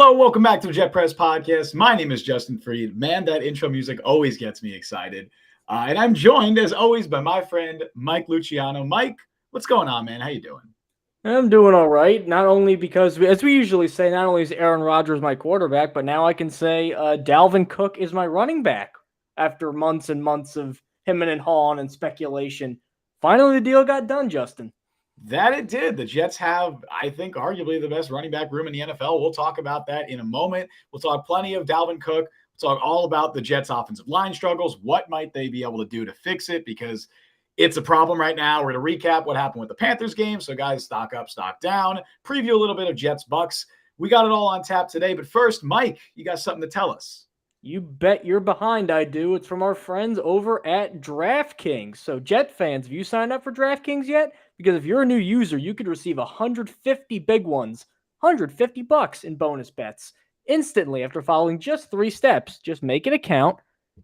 Hello, welcome back to the Jet Press Podcast. My name is Justin Freed. Man, that intro music always gets me excited. And I'm joined, as always, by my friend Mike Luciano. Mike, what's going on, man? How you doing? I'm doing all right. Not only because, as we usually say, not only is Aaron Rodgers my quarterback, but now I can say Dalvin Cook is my running back after months and months of him and Hahn and speculation. Finally, the deal got done, Justin. That it did. The Jets have, I think, arguably the best running back room in the NFL. We'll talk about that in a moment. We'll talk plenty of Dalvin Cook. We'll talk all about the Jets' offensive line struggles. What might they be able to do to fix it? Because it's a problem right now. We're going to recap what happened with the Panthers game. So, guys, stock up, stock down. Preview a little bit of Jets Bucks. We got it all on tap today. But first, Mike, you got something to tell us. You bet you're behind, I do. It's from our friends over at DraftKings. So, Jet fans, have you signed up for DraftKings yet? Because if you're a new user, you could receive 150 big ones, $150 in bonus bets instantly after following just 3 steps. Just make an account,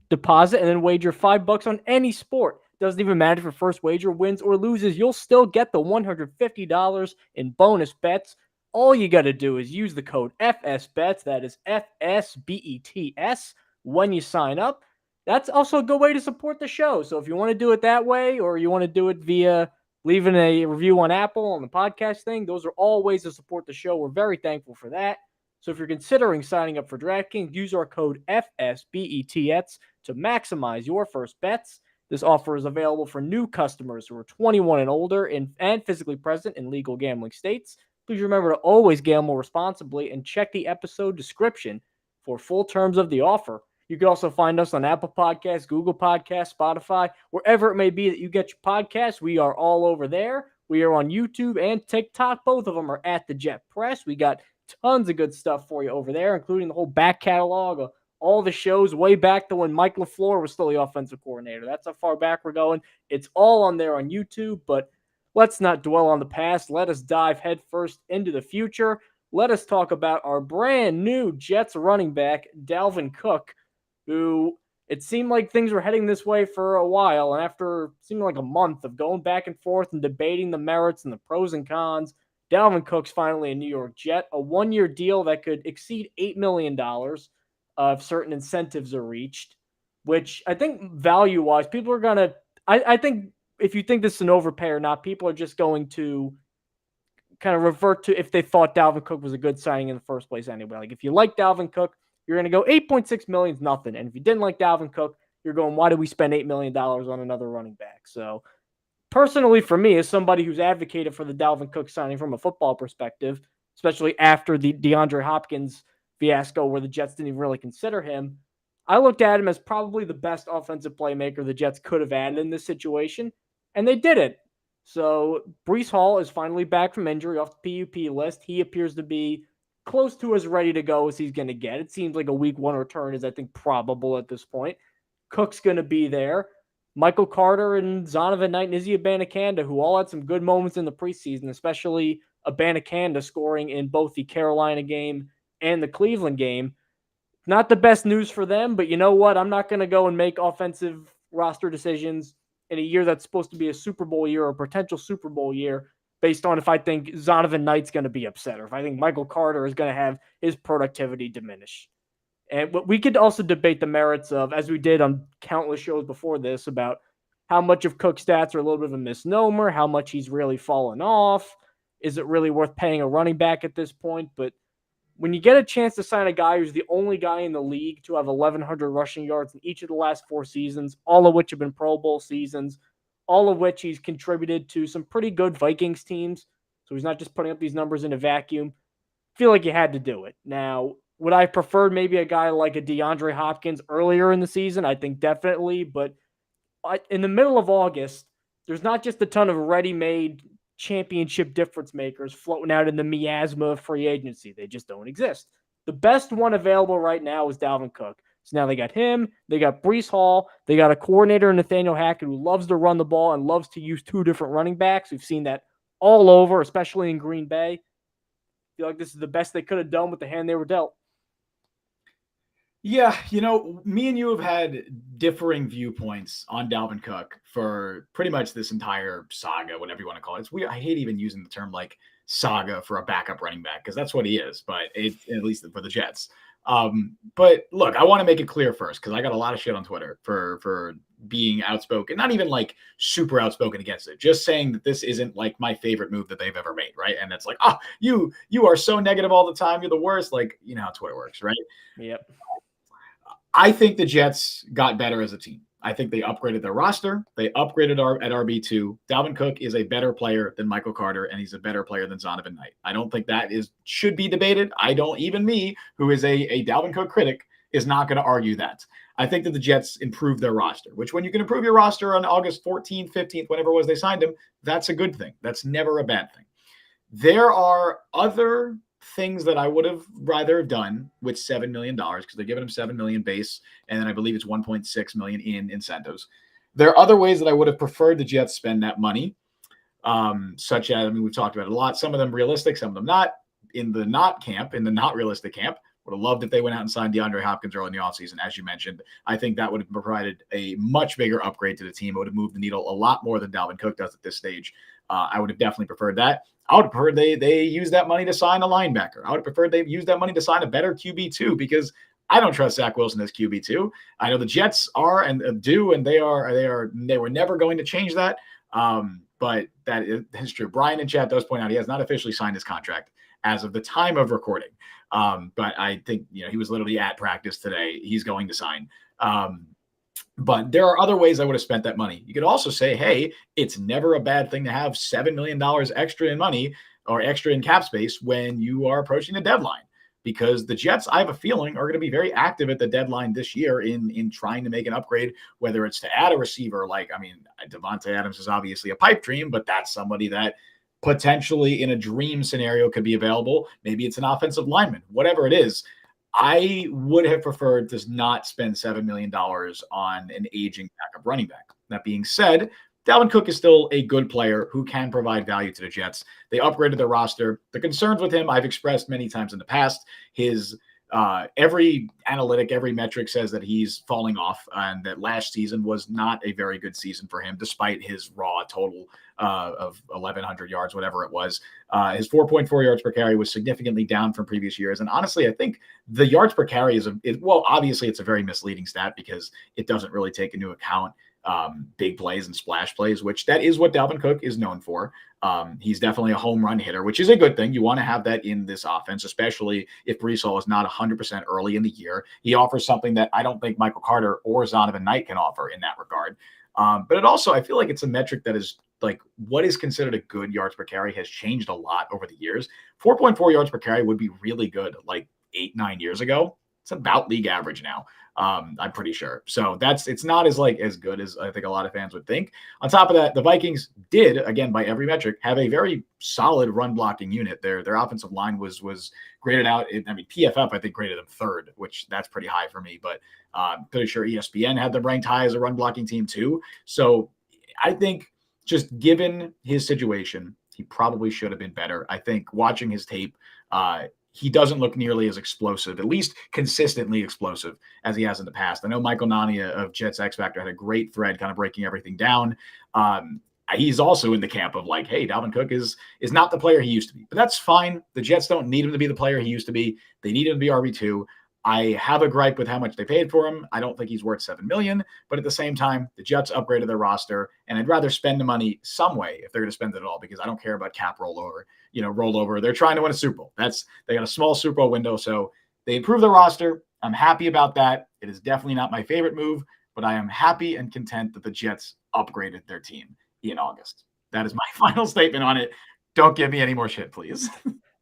deposit, and then wager $5 on any sport. Doesn't even matter if your first wager wins or loses, you'll still get the $150 in bonus bets. All you got to do is use the code FSBETS, that is FSBETS, when you sign up. That's also a good way to support the show. So if you want to do it that way, or you want to do it via leaving a review on Apple on the podcast thing, those are all ways to support the show. We're very thankful for that. So if you're considering signing up for DraftKings, use our code FSBETS to maximize your first bets. This offer is available for new customers who are 21 and older and physically present in legal gambling states. Please remember to always gamble responsibly and check the episode description for full terms of the offer. You can also find us on Apple Podcasts, Google Podcasts, Spotify, wherever it may be that you get your podcasts. We are all over there. We are on YouTube and TikTok. Both of them are at the Jet Press. We got tons of good stuff for you over there, including the whole back catalog of all the shows way back to when Mike LaFleur was still the offensive coordinator. That's how far back we're going. It's all on there on YouTube, but let's not dwell on the past. Let us dive headfirst into the future. Let us talk about our brand new Jets running back, Dalvin Cook, who it seemed like things were heading this way for a while. And after seeming like a month of going back and forth and debating the merits and the pros and cons, Dalvin Cook's finally a New York Jet, a 1-year deal that could exceed $8 million if certain incentives are reached, which I think value-wise, people are going to – I think if you think this is an overpay or not, people are just going to kind of revert to if they thought Dalvin Cook was a good signing in the first place anyway. Like if you like Dalvin Cook, you're going to go $8.6 million is nothing. And if you didn't like Dalvin Cook, you're going, why did we spend $8 million on another running back? So personally for me, as somebody who's advocated for the Dalvin Cook signing from a football perspective, especially after the DeAndre Hopkins fiasco where the Jets didn't even really consider him, I looked at him as probably the best offensive playmaker the Jets could have added in this situation, and they did it. So Breece Hall is finally back from injury off the PUP list. He appears to be close to as ready to go as he's going to get. It seems like a week 1 return is, I think, probable at this point. Cook's going to be there. Michael Carter and Zonovan Knight and Izzy Abanikanda, who all had some good moments in the preseason, especially Abanikanda scoring in both the Carolina game and the Cleveland game. Not the best news for them, but you know what? I'm not going to go and make offensive roster decisions in a year that's supposed to be a Super Bowl year or a potential Super Bowl year based on if I think Zonovan Knight's going to be upset or if I think Michael Carter is going to have his productivity diminish. And we could also debate the merits of, as we did on countless shows before this, about how much of Cook's stats are a little bit of a misnomer, how much he's really fallen off. Is it really worth paying a running back at this point? But when you get a chance to sign a guy who's the only guy in the league to have 1,100 rushing yards in each of the last 4 seasons, all of which have been Pro Bowl seasons, all of which he's contributed to some pretty good Vikings teams, so he's not just putting up these numbers in a vacuum, I feel like you had to do it. Now, would I have preferred maybe a guy like a DeAndre Hopkins earlier in the season? I think definitely, but in the middle of August, there's not just a ton of ready-made championship difference makers floating out in the miasma of free agency. They just don't exist. The best one available right now is Dalvin Cook. So now they got him, they got Breece Hall, they got a coordinator, Nathaniel Hackett, who loves to run the ball and loves to use 2 different running backs. We've seen that all over, especially in Green Bay. I feel like this is the best they could have done with the hand they were dealt. Yeah, me and you have had differing viewpoints on Dalvin Cook for pretty much this entire saga, whatever you want to call it. It's weird. I hate even using the term like saga for a backup running back because that's what he is, but at least for the Jets. But look, I want to make it clear first because I got a lot of shit on Twitter for being outspoken, not even like super outspoken against it, just saying that this isn't like my favorite move that they've ever made, right? And it's like, oh, you are so negative all the time, you're the worst. Like, you know how Twitter works, right? Yep. I think the Jets got better as a team. I think they upgraded their roster. They upgraded at RB2. Dalvin Cook is a better player than Michael Carter, and he's a better player than Zonovan Knight. I don't think that should be debated. I don't, even me, who is a Dalvin Cook critic, is not going to argue that. I think that the Jets improved their roster, which when you can improve your roster on August 14th, 15th, whenever it was they signed him, that's a good thing. That's never a bad thing. There are other things that I would have rather done with $7 million because they're giving him $7 million base, and then I believe it's $1.6 million in incentives. There are other ways that I would have preferred the Jets spend that money, such as, I mean, we've talked about it a lot. Some of them realistic, some of them not. In the not realistic camp, would have loved if they went out and signed DeAndre Hopkins early in the offseason, as you mentioned. I think that would have provided a much bigger upgrade to the team. It would have moved the needle a lot more than Dalvin Cook does at this stage. I would have definitely preferred that. I would have preferred they use that money to sign a linebacker. I would have preferred they use that money to sign a better QB2 because I don't trust Zach Wilson as QB2. I know the Jets are and do, and they were never going to change that. But that is true. Brian in chat does point out he has not officially signed his contract as of the time of recording. But I think he was literally at practice today. He's going to sign. But there are other ways I would have spent that money. You could also say, hey, it's never a bad thing to have $7 million extra in money or extra in cap space when you are approaching the deadline, because the Jets, I have a feeling, are going to be very active at the deadline this year in trying to make an upgrade, whether it's to add a receiver. Like, I mean, Devontae Adams is obviously a pipe dream, but that's somebody that potentially in a dream scenario could be available. Maybe it's an offensive lineman, whatever it is. I would have preferred to not spend $7 million on an aging backup running back. That being said, Dalvin Cook is still a good player who can provide value to the Jets. They upgraded their roster. The concerns with him, I've expressed many times in the past. His every analytic, every metric says that he's falling off, and that last season was not a very good season for him, despite his raw total of 1,100 yards, whatever it was. His 4.4 yards per carry was significantly down from previous years. And honestly, I think the yards per carry obviously it's a very misleading stat because it doesn't really take into account big plays and splash plays, which that is what Dalvin Cook is known for. He's definitely a home run hitter, which is a good thing. You want to have that in this offense, especially if Breece Hall is not 100% early in the year. He offers something that I don't think Michael Carter or Zonovan Knight can offer in that regard. But it also, I feel like it's a metric that is like what is considered a good yards per carry has changed a lot over the years. 4.4 yards per carry would be really good like 8-9 years ago. It's about league average now. I'm pretty sure. So it's not as good as I think a lot of fans would think. On top of that, the Vikings did, again, by every metric, have a very solid run blocking unit. Their offensive line was graded out. PFF, I think, graded them third, which that's pretty high for me, but I'm pretty sure ESPN had them ranked high as a run blocking team too. So I think just given his situation, he probably should have been better. I think watching his tape, he doesn't look nearly as explosive, at least consistently explosive, as he has in the past. I know Michael Nania of Jets X Factor had a great thread kind of breaking everything down. He's also in the camp of like, hey, Dalvin Cook is not the player he used to be. But that's fine. The Jets don't need him to be the player he used to be. They need him to be RB2. I have a gripe with how much they paid for him. I don't think he's worth $7 million, but at the same time, the Jets upgraded their roster, and I'd rather spend the money some way if they're going to spend it at all, because I don't care about cap rollover. They're trying to win a Super Bowl. They got a small Super Bowl window, so they improved their roster. I'm happy about that. It is definitely not my favorite move, but I am happy and content that the Jets upgraded their team in August. That is my final statement on it. Don't give me any more shit, please.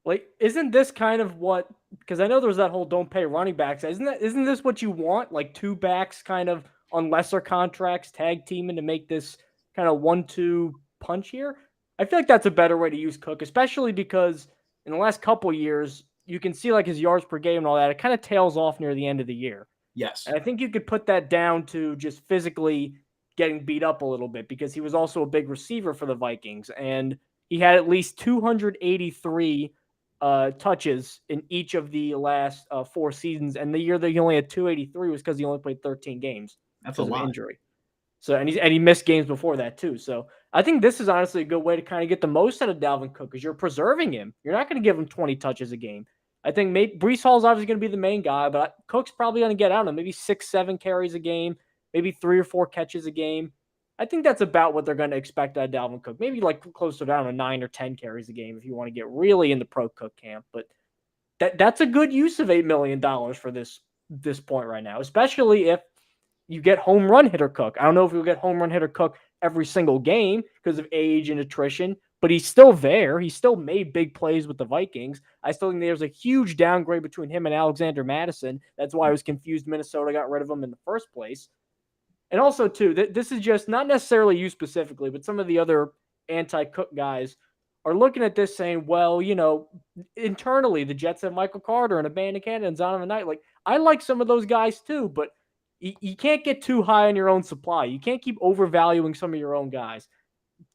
Like, isn't this kind of what, because I know there's that whole don't pay running backs. Isn't this what you want? Like two backs kind of on lesser contracts, tag teaming to make this kind of 1-2 punch here? I feel like that's a better way to use Cook, especially because in the last couple years, you can see like his yards per game and all that. It kind of tails off near the end of the year. Yes. And I think you could put that down to just physically getting beat up a little bit, because he was also a big receiver for the Vikings, and he had at least 283 touches in each of the last 4 seasons. And the year that he only had 283 was because he only played 13 games. That's a lot. Injury. So and he missed games before that too. So I think this is honestly a good way to kind of get the most out of Dalvin Cook because you're preserving him. You're not going to give him 20 touches a game. I think Brees Hall's obviously going to be the main guy, but Cook's probably going to get out of maybe 6-7 carries a game, maybe 3 or 4 catches a game. I think that's about what they're going to expect out of Dalvin Cook. Maybe like closer down to 9 or 10 carries a game if you want to get really in the pro Cook camp. But that's a good use of $8 million for this point right now, especially if you get home run hitter Cook. I don't know if you'll get home run hitter Cook every single game because of age and attrition, but he's still there. He still made big plays with the Vikings. I still think there's a huge downgrade between him and Alexander Madison. That's why I was confused Minnesota got rid of him in the first place. And also, too, this is just not necessarily you specifically, but some of the other anti-Cook guys are looking at this saying, well, internally, the Jets have Michael Carter and Abanikanda and Zonovan Knight. Like, I like some of those guys, too, but you can't get too high on your own supply. You can't keep overvaluing some of your own guys.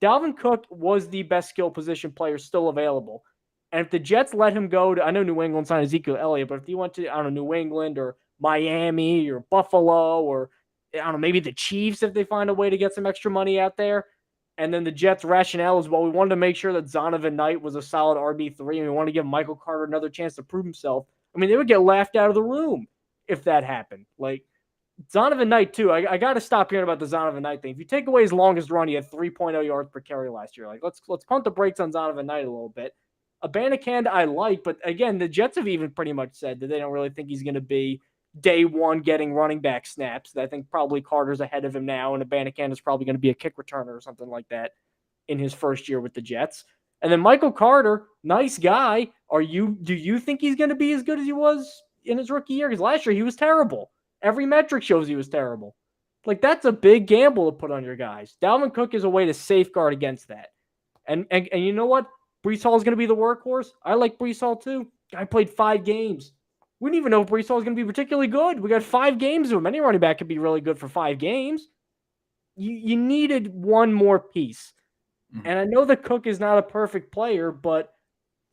Dalvin Cook was the best skill position player still available. And if the Jets let him go to, I know New England signed Ezekiel Elliott, but if he went to, I don't know, New England or Miami or Buffalo or, I don't know, maybe the Chiefs if they find a way to get some extra money out there. And then the Jets' rationale is, well, we wanted to make sure that Zonovan Knight was a solid RB3 and we want to give Michael Carter another chance to prove himself. I mean, they would get laughed out of the room if that happened. Like, Zonovan Knight, too. I got to stop hearing about the Zonovan Knight thing. If you take away his longest run, he had 3.0 yards per carry last year. Like, let's pump the brakes on Zonovan Knight a little bit. Abanikanda I like, but again, the Jets have even pretty much said that they don't really think he's going to be day one getting running back snaps. I think probably Carter's ahead of him now, and Abanikanda is probably going to be a kick returner or something like that in his first year with the Jets. And then Michael Carter, nice guy. Do you think he's going to be as good as he was in his rookie year? Because last year he was terrible. Every metric shows he was terrible. Like, that's a big gamble to put on your guys. Dalvin Cook is a way to safeguard against that. And you know what? Brees Hall is going to be the workhorse. I like Brees Hall too. I played 5 games. We didn't even know if Brees Hall is going to be particularly good. We got 5 games of him. Any running back could be really good for 5 games. You needed one more piece. Mm-hmm. And I know that Cook is not a perfect player, but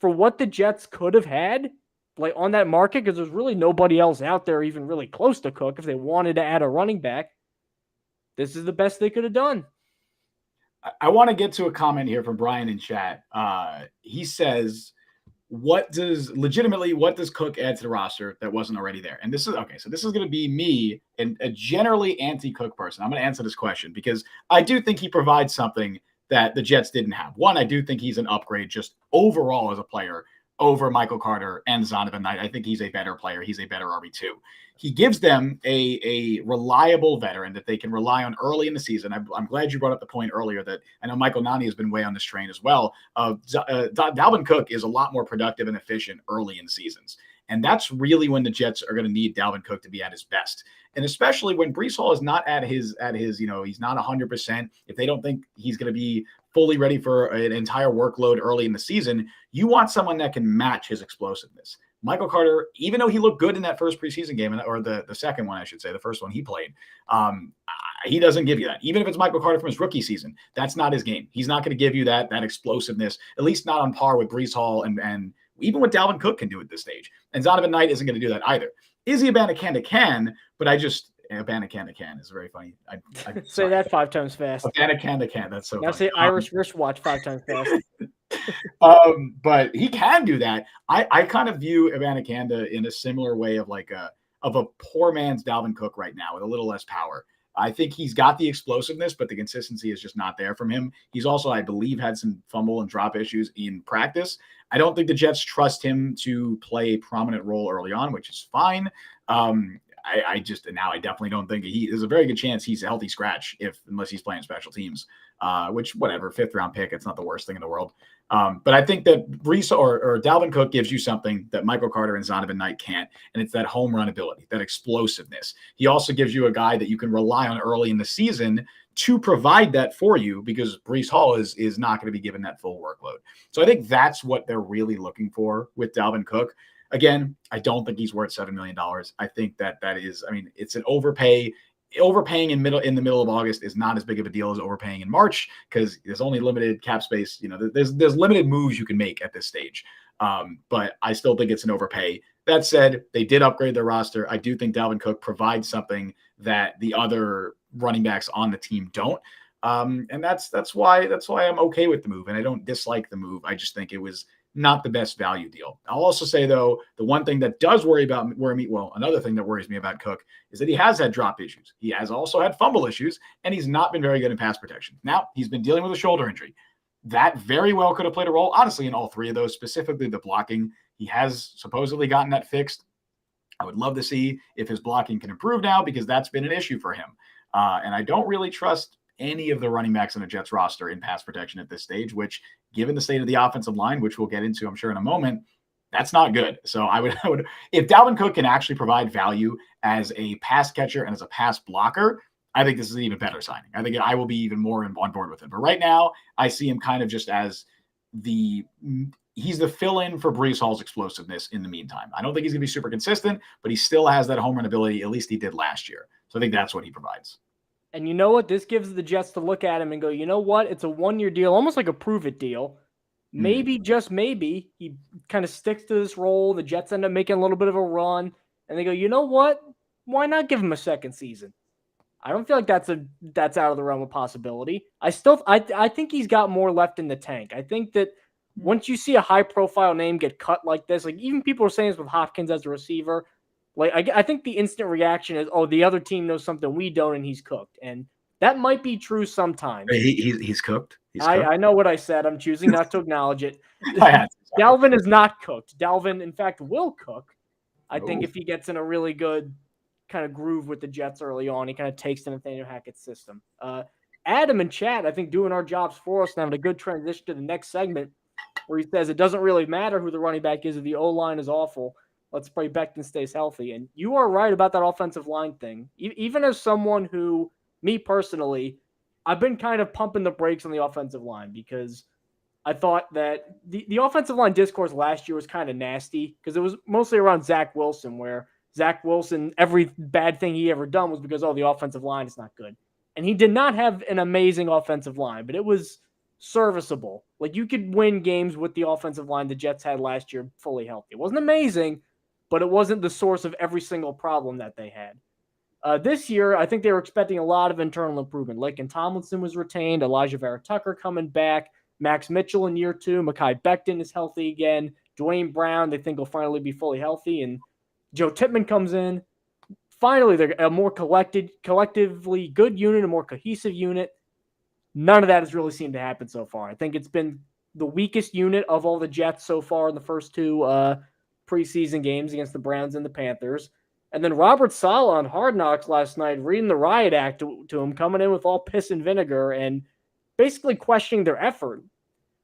for what the Jets could have had, like on that market, because there's really nobody else out there even really close to Cook if they wanted to add a running back, this is the best they could have done. I want to get to a comment here from Brian in chat. He says, what does Cook add to the roster that wasn't already there? And this is okay. So this is going to be me and a generally anti-Cook person. I'm going to answer this question because I do think he provides something that the Jets didn't have. One, I do think he's an upgrade just overall as a player over Michael Carter and Zonovan Knight. I think he's a better player. He's a better RB2. He gives them a reliable veteran that they can rely on early in the season. I'm glad you brought up the point earlier that I know Michael Nani has been way on this train as well. Dalvin Cook is a lot more productive and efficient early in seasons. And that's really when the Jets are going to need Dalvin Cook to be at his best. And especially when Brees Hall is not at his, he's not 100%. If they don't think he's going to be fully ready for an entire workload early in the season, you want someone that can match his explosiveness. Michael Carter, even though he looked good in that first preseason game, or the second one, I should say, the first one he played, he doesn't give you that. Even if it's Michael Carter from his rookie season, that's not his game. He's not going to give you that explosiveness, at least not on par with Brees Hall and even what Dalvin Cook can do at this stage. And Zonovan Knight isn't going to do that either. Izzy Abanikanda can, but Abanikanda can is very funny. I say that 5 times fast. Abanikanda can. That's so. Now say Irish wristwatch 5 times fast. But he can do that. I kind of view Abanikanda in a similar way of a poor man's Dalvin Cook right now with a little less power. I think he's got the explosiveness, but the consistency is just not there from him. He's also, I believe, had some fumble and drop issues in practice. I don't think the Jets trust him to play a prominent role early on, which is fine. I definitely don't think there's a very good chance he's a healthy scratch unless he's playing special teams, which whatever, 5th round pick. It's not the worst thing in the world. But I think that Brees or Dalvin Cook gives you something that Michael Carter and Zonovan Knight can't. And it's that home run ability, that explosiveness. He also gives you a guy that you can rely on early in the season to provide that for you because Brees Hall is not going to be given that full workload. So I think that's what they're really looking for with Dalvin Cook. Again, I don't think he's worth $7 million. I think that is, it's an overpay. Overpaying in the middle of August is not as big of a deal as overpaying in March because there's only limited cap space. There's limited moves you can make at this stage. But I still think it's an overpay. That said, they did upgrade their roster. I do think Dalvin Cook provides something that the other running backs on the team don't. And that's why I'm okay with the move, and I don't dislike the move. I just think it was not the best value deal. I'll also say, though, the one thing that does worry me, another thing that worries me about Cook is that he has had drop issues. He has also had fumble issues, and he's not been very good in pass protection. Now, he's been dealing with a shoulder injury. That very well could have played a role, honestly, in all three of those, specifically the blocking. He has supposedly gotten that fixed. I would love to see if his blocking can improve now, because that's been an issue for him. And I don't really trust any of the running backs on the Jets roster in pass protection at this stage, which, given the state of the offensive line, which we'll get into, I'm sure, in a moment, that's not good. So I would, if Dalvin Cook can actually provide value as a pass catcher and as a pass blocker, I think this is an even better signing. I think I will be even more on board with him. But right now, I see him kind of just as he's the fill-in for Breece Hall's explosiveness in the meantime. I don't think he's going to be super consistent, but he still has that home run ability. At least he did last year. So I think that's what he provides. And you know what? This gives the Jets to look at him and go, you know what? It's a one-year deal, almost like a prove-it deal. Maybe, just maybe, he kind of sticks to this role. The Jets end up making a little bit of a run. And they go, you know what? Why not give him a second season? I don't feel like that's out of the realm of possibility. I think he's got more left in the tank. I think that once you see a high-profile name get cut like this, like even people are saying this with Hopkins as a receiver, like I think the instant reaction is, oh, the other team knows something we don't, and he's cooked. And that might be true sometimes. He's cooked. I know what I said. I'm choosing not to acknowledge it. Dalvin is not cooked. Dalvin, in fact, will cook. I think if he gets in a really good kind of groove with the Jets early on, he kind of takes to Nathaniel Hackett's system. Adam and Chad, I think, doing our jobs for us and having a good transition to the next segment where he says it doesn't really matter who the running back is if the O-line is awful. Let's pray Becton stays healthy. And you are right about that offensive line thing. Even as someone who, me personally, I've been kind of pumping the brakes on the offensive line because I thought that the offensive line discourse last year was kind of nasty because it was mostly around Zach Wilson, where Zach Wilson, every bad thing he ever done was because, the offensive line is not good. And he did not have an amazing offensive line, but it was serviceable. Like, you could win games with the offensive line the Jets had last year fully healthy. It wasn't amazing, but it wasn't the source of every single problem that they had. This year, I think they were expecting a lot of internal improvement. Laken Tomlinson was retained, Elijah Vera Tucker coming back, Max Mitchell in year 2, Mekhi Becton is healthy again, Dwayne Brown they think will finally be fully healthy, and Joe Tippmann comes in. Finally, they're a more collectively good unit, a more cohesive unit. None of that has really seemed to happen so far. I think it's been the weakest unit of all the Jets so far in the first 2 preseason games against the Browns and the Panthers. And then Robert Saleh on Hard Knocks last night, reading the riot act to him, coming in with all piss and vinegar and basically questioning their effort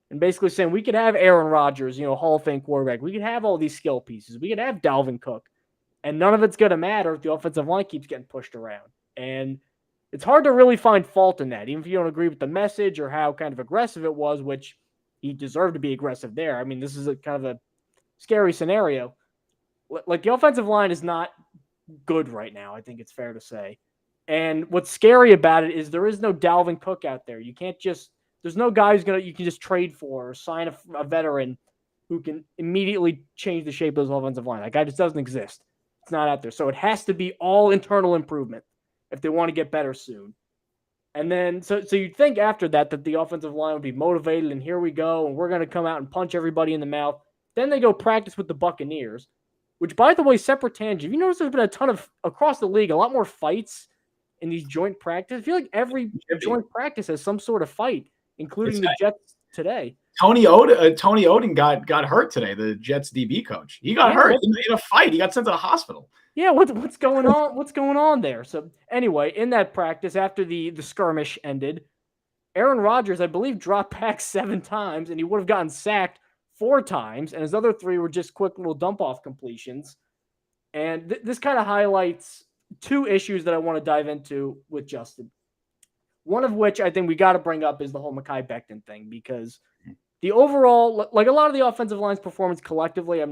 and basically saying we could have Aaron Rodgers, Hall of Fame quarterback. We could have all these skill pieces. We could have Dalvin Cook. And none of it's going to matter if the offensive line keeps getting pushed around. And it's hard to really find fault in that, even if you don't agree with the message or how kind of aggressive it was, which he deserved to be aggressive there. I mean, this is a kind of a scary scenario. Like, the offensive line is not good right now, I think it's fair to say. And what's scary about it is there is no Dalvin Cook out there. You can't just – there's no guy you can just trade for or sign a veteran who can immediately change the shape of this offensive line. That guy just doesn't exist. It's not out there. So it has to be all internal improvement if they want to get better soon. And then so you'd think after that the offensive line would be motivated and here we go and we're going to come out and punch everybody in the mouth. Then they go practice with the Buccaneers, which, by the way, separate tangent. You notice there's been a ton of, across the league, a lot more fights in these joint practices. I feel like every joint practice has some sort of fight, including the Jets today. Tony Oden got hurt today, the Jets DB coach. He got hurt in a fight. He got sent to the hospital. Yeah, what's going on? What's going on there? So anyway, in that practice, after the skirmish ended, Aaron Rodgers, I believe, dropped back 7 times, and he would have gotten sacked 4 times, and his other 3 were just quick little dump-off completions. And this kind of highlights 2 issues that I want to dive into with Justin. One of which I think we got to bring up is the whole Mekhi Becton thing, because the overall, like a lot of the offensive line's performance collectively,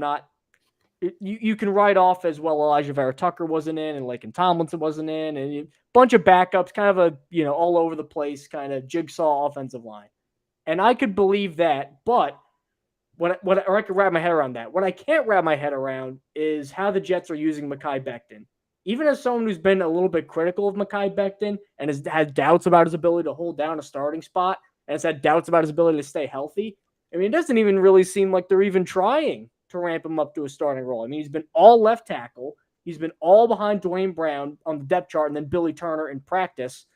you can write off as well. Elijah Vera Tucker wasn't in, and Laken Tomlinson wasn't in, and a bunch of backups, kind of a, all over the place kind of jigsaw offensive line. And I could believe that, but or I could wrap my head around that. What I can't wrap my head around is how the Jets are using Mekhi Becton. even as someone who's been a little bit critical of Mekhi Becton and has had doubts about his ability to hold down a starting spot and has had doubts about his ability to stay healthy, I mean, it doesn't even really seem like they're even trying to ramp him up to a starting role. I mean, he's been all left tackle. He's been all behind Dwayne Brown on the depth chart and then Billy Turner in practice.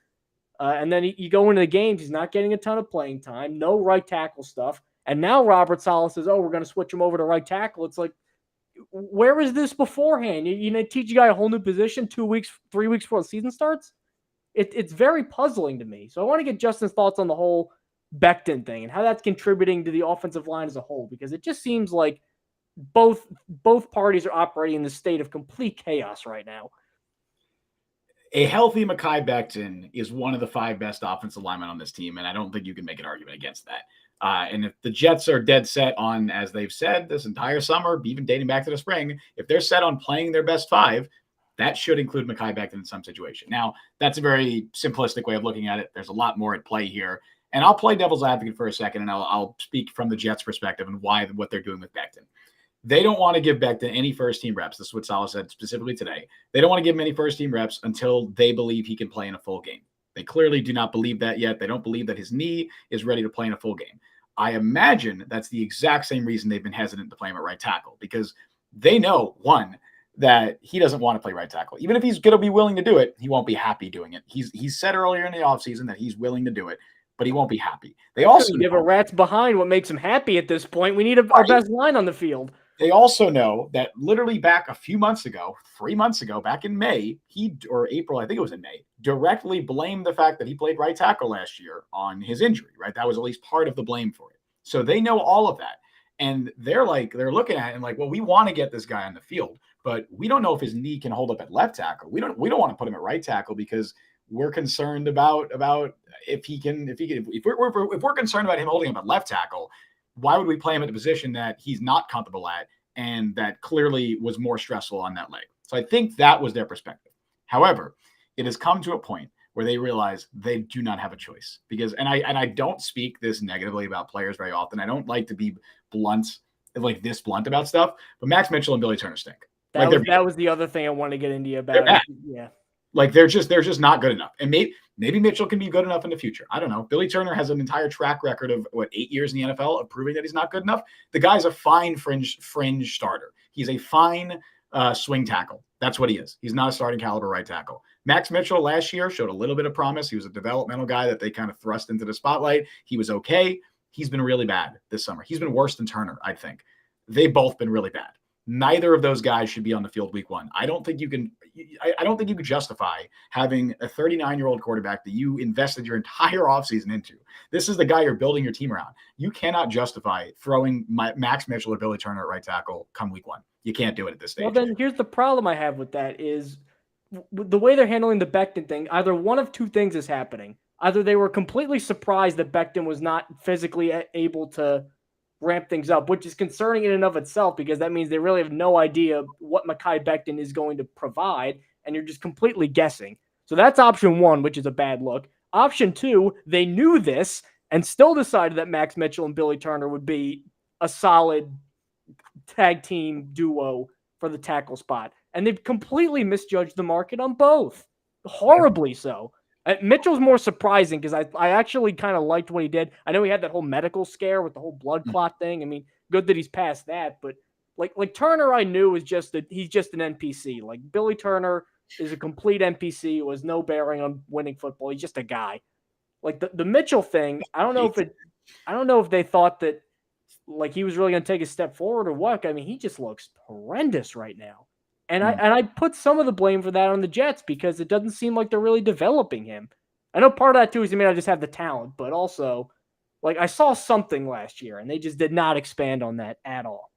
And then you go into the games, he's not getting a ton of playing time, no right tackle stuff. And now Robert Saleh says, oh, we're going to switch him over to right tackle. It's like, where was this beforehand? You teach a guy a whole new position 2 weeks, 3 weeks before the season starts? It's very puzzling to me. So I want to get Justin's thoughts on the whole Becton thing and how that's contributing to the offensive line as a whole, because it just seems like both parties are operating in the state of complete chaos right now. A healthy Mekhi Becton is one of the 5 best offensive linemen on this team, and I don't think you can make an argument against that. And if the Jets are dead set on, as they've said this entire summer, even dating back to the spring, if they're set on playing their best 5, that should include Mekhi Becton in some situation. Now, that's a very simplistic way of looking at it. There's a lot more at play here. And I'll play devil's advocate for a second, and I'll speak from the Jets' perspective and what they're doing with Becton. They don't want to give Becton any first-team reps. This is what Saleh said specifically today. They don't want to give him any first-team reps until they believe he can play in a full game. They clearly do not believe that yet. They don't believe that his knee is ready to play in a full game. I imagine that's the exact same reason they've been hesitant to play him at right tackle, because they know, one, that he doesn't want to play right tackle. Even if he's going to be willing to do it, he won't be happy doing it. He's said earlier in the offseason that he's willing to do it, but he won't be happy. They also give a rat's behind what makes him happy at this point. We need our best line on the field. They also know that literally back a few months ago, 3 months ago, back in May, or April, I think it was in May, directly blamed the fact that he played right tackle last year on his injury, right? That was at least part of the blame for it. So they know all of that. And they're looking at it and like, well, we want to get this guy on the field, but we don't know if his knee can hold up at left tackle. We don't want to put him at right tackle because we're concerned about if we're concerned about him holding him at left tackle, why would we play him at a position that he's not comfortable at and that clearly was more stressful on that leg? So I think that was their perspective. However, it has come to a point where they realize they do not have a choice, because, and I don't speak this negatively about players very often. I don't like to be blunt about stuff, but Max Mitchell and Billy Turner stink. That was the other thing I wanted to get into you about. Yeah. Like they're just not good enough. And maybe Mitchell can be good enough in the future. I don't know. Billy Turner has an entire track record of 8 years in the NFL of proving that he's not good enough. The guy's a fine fringe starter. He's a fine swing tackle. That's what he is. He's not a starting caliber right tackle. Max Mitchell last year showed a little bit of promise. He was a developmental guy that they kind of thrust into the spotlight. He was okay. He's been really bad this summer. He's been worse than Turner, I think. They've both been really bad. Neither of those guys should be on the field week 1. I don't think you can justify having a 39-year-old quarterback that you invested your entire offseason into. This is the guy you're building your team around. You cannot justify throwing Max Mitchell or Billy Turner at right tackle come week 1. You can't do it at this stage. Well, then here's the problem I have with that is the way they're handling the Becton thing. Either one of two things is happening. Either they were completely surprised that Becton was not physically able to ramp things up, which is concerning in and of itself, because that means they really have no idea what Mekhi Becton is going to provide, and you're just completely guessing. So that's option 1, which is a bad look. Option 2, they knew this and still decided that Max Mitchell and Billy Turner would be a solid tag team duo for the tackle spot. And they've completely misjudged the market on both. Horribly so. Mitchell's more surprising because I actually kind of liked what he did. I know he had that whole medical scare with the whole blood clot thing. I mean, good that he's past that. But like Turner, I knew was he's just an NPC. Like Billy Turner is a complete NPC who has no bearing on winning football. He's just a guy. Like the Mitchell thing, I don't know if they thought that like he was really going to take a step forward or what. I mean, he just looks horrendous right now. And I put some of the blame for that on the Jets because it doesn't seem like they're really developing him. I know part of that too is he may not just have the talent, but also like I saw something last year and they just did not expand on that at all.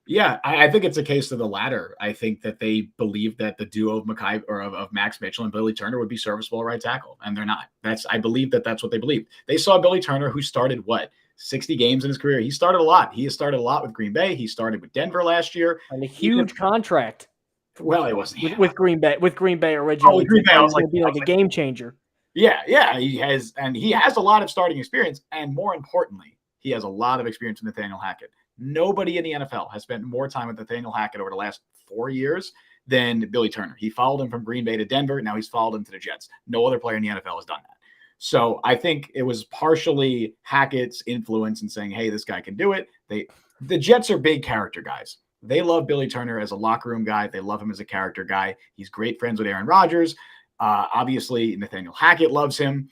Yeah, I think it's a case of the latter. I think that they believe that the duo of of Max Mitchell and Billy Turner would be serviceable at right tackle, and they're not. I believe that's what they believe. They saw Billy Turner, who started 60 games in his career. He started a lot. He has started a lot with Green Bay. He started with Denver last year. And a huge contract. Well, it wasn't with Green Bay. With Green Bay originally, with Green Bay, I was going to be like a game changer. Yeah, he has a lot of starting experience, and more importantly, he has a lot of experience with Nathaniel Hackett. Nobody in the NFL has spent more time with Nathaniel Hackett over the last 4 years than Billy Turner. He followed him from Green Bay to Denver. Now he's followed him to the Jets. No other player in the NFL has done that. So I think it was partially Hackett's influence in saying, hey, this guy can do it. The Jets are big character guys. They love Billy Turner as a locker room guy. They love him as a character guy. He's great friends with Aaron Rodgers. Obviously, Nathaniel Hackett loves him.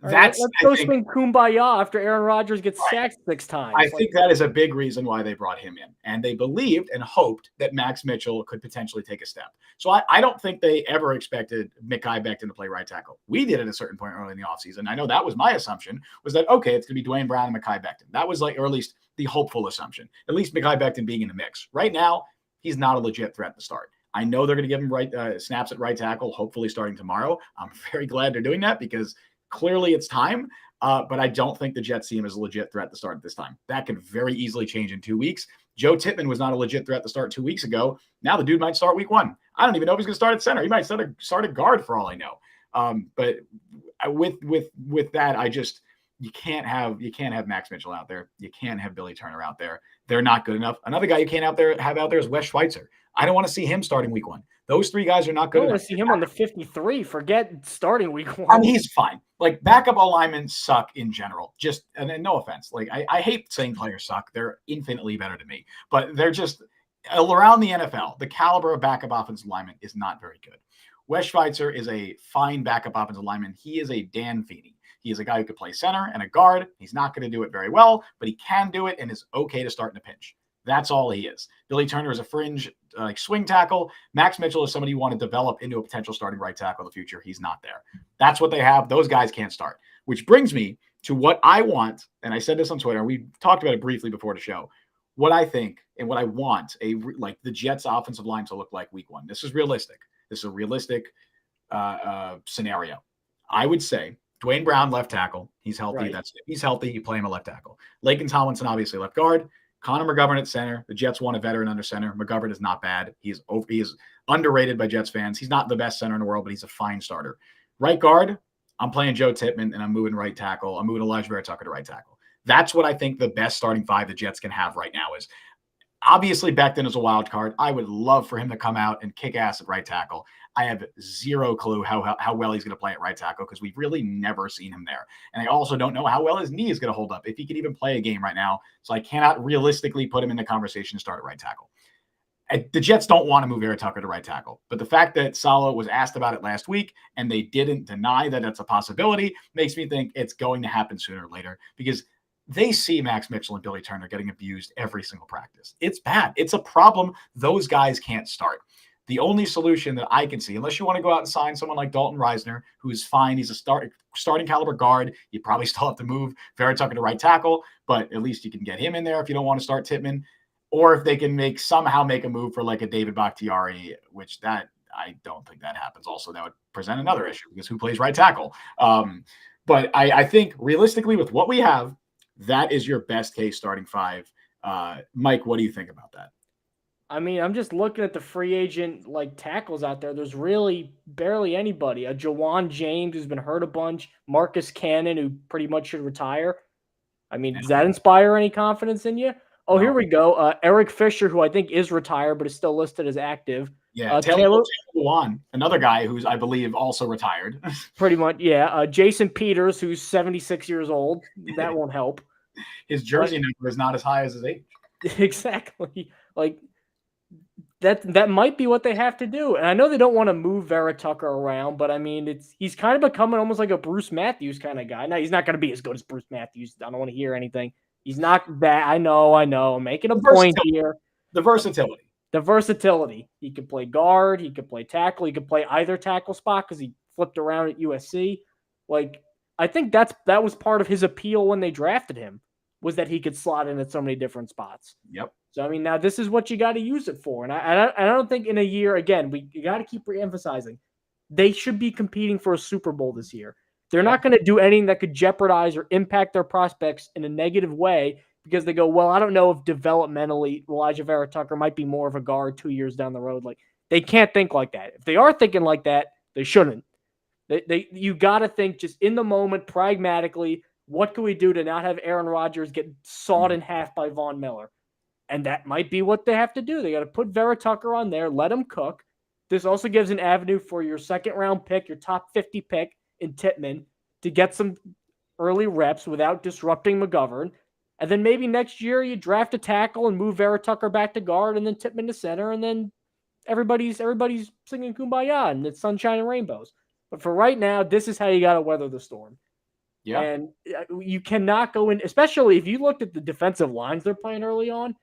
Let's go swing kumbaya after Aaron Rodgers gets sacked 6 times. I think that is a big reason why they brought him in. And they believed and hoped that Max Mitchell could potentially take a step. So I don't think they ever expected Mekhi Becton to play right tackle. We did at a certain point early in the offseason. I know that was my assumption, was that, okay, it's going to be Dwayne Brown and Mekhi Becton. That was or at least the hopeful assumption. At least Mekhi Becton being in the mix. Right now, he's not a legit threat to start. I know they're going to give him snaps at right tackle, hopefully starting tomorrow. I'm very glad they're doing that because clearly it's time. But I don't think the Jets see him as a legit threat to start at this time. That could very easily change in 2 weeks. Joe Tippmann was not a legit threat to start 2 weeks ago. Now the dude might start week 1. I don't even know if he's going to start at center. He might start a guard for all I know. But with that, you can't have Max Mitchell out there. You can't have Billy Turner out there. They're not good enough. Another guy you can't have out there is Wes Schweitzer. I don't want to see him starting week 1. Those 3 guys are not good enough. I want to see him on the 53. Forget starting week 1. I mean, he's fine. Backup linemen suck in general. And then no offense. I hate saying players suck. They're infinitely better than me. But they're just around the NFL, the caliber of backup offensive lineman is not very good. Wes Schweitzer is a fine backup offensive lineman. He is a Dan Feeney. He is a guy who could play center and a guard. He's not going to do it very well, but he can do it and is okay to start in a pinch. That's all he is. Billy Turner is a fringe swing tackle. Max Mitchell is somebody you want to develop into a potential starting right tackle in the future. He's not there. That's what they have. Those guys can't start, which brings me to what I want. And I said this on Twitter. We talked about it briefly before the show. What I think and what I want the Jets offensive line to look like week 1. This is realistic. This is a realistic scenario. I would say Dwayne Brown, left tackle. He's healthy. Right. That's it. He's healthy. You play him a left tackle. Laken Tomlinson, obviously left guard. Connor McGovern at center. The Jets want a veteran under center. McGovern is not bad. He is underrated by Jets fans. He's not the best center in the world, but he's a fine starter. Right guard, I'm playing Joe Tippmann, and I'm moving right tackle. I'm moving Elijah Vera Tucker to right tackle. That's what I think the best starting 5 the Jets can have right now is. Obviously, Becton is a wild card. I would love for him to come out and kick ass at right tackle. I have zero clue how well he's going to play at right tackle because we've really never seen him there. And I also don't know how well his knee is going to hold up, if he can even play a game right now. So I cannot realistically put him in the conversation to start at right tackle. The Jets don't want to move Vera Tucker to right tackle. But the fact that Saleh was asked about it last week and they didn't deny that it's a possibility makes me think it's going to happen sooner or later because they see Max Mitchell and Billy Turner getting abused every single practice. It's bad. It's a problem. Those guys can't start. The only solution that I can see, unless you want to go out and sign someone like Dalton Reisner, who's fine, he's a starting caliber guard. You probably still have to move Vera Tucker to right tackle, but at least you can get him in there if you don't want to start Tippmann. Or if they can somehow make a move for a David Bakhtiari, which that I don't think that happens. Also, that would present another issue because who plays right tackle? But I think realistically with what we have, that is your best case starting 5. Mike, what do you think about that? I mean, I'm just looking at the free agent tackles out there. There's really barely anybody. A Jawan James who's been hurt a bunch. Marcus Cannon, who pretty much should retire. I mean, does that inspire any confidence in you? Oh, no. Here we go. Eric Fisher, who I think is retired but is still listed as active. Yeah, Taylor Lewan, another guy who's, I believe, also retired. Pretty much, yeah. Jason Peters, who's 76 years old. That won't help. His jersey number is not as high as his age. Exactly. That might be what they have to do. And I know they don't want to move Vera Tucker around, but I mean, he's kind of becoming almost like a Bruce Matthews kind of guy. Now, he's not going to be as good as Bruce Matthews. I don't want to hear anything. He's not that. I know. I'm making a point here. The versatility. He could play guard. He could play tackle. He could play either tackle spot because he flipped around at USC. I think that was part of his appeal when they drafted him, was that he could slot in at so many different spots. Yep. So, I mean, now this is what you got to use it for. And I don't think in a year, again, you got to keep reemphasizing, they should be competing for a Super Bowl this year. They're not going to do anything that could jeopardize or impact their prospects in a negative way because they go, well, I don't know if developmentally Elijah Vera Tucker might be more of a guard 2 years down the road. They can't think like that. If they are thinking like that, they shouldn't. You got to think just in the moment, pragmatically, what can we do to not have Aaron Rodgers get sawed in half by Von Miller? And that might be what they have to do. They got to put Vera Tucker on there, let him cook, this also gives an avenue for your second round pick, your top 50 pick in Tippmann, to get some early reps without disrupting McGovern. And then maybe next year you draft a tackle and move Vera Tucker back to guard and then Tippmann to center, and then everybody's singing Kumbaya and it's sunshine and rainbows. But for right now, this is how you got to weather the storm. Yeah. And you cannot go in, especially if you looked at the defensive lines they're playing early on.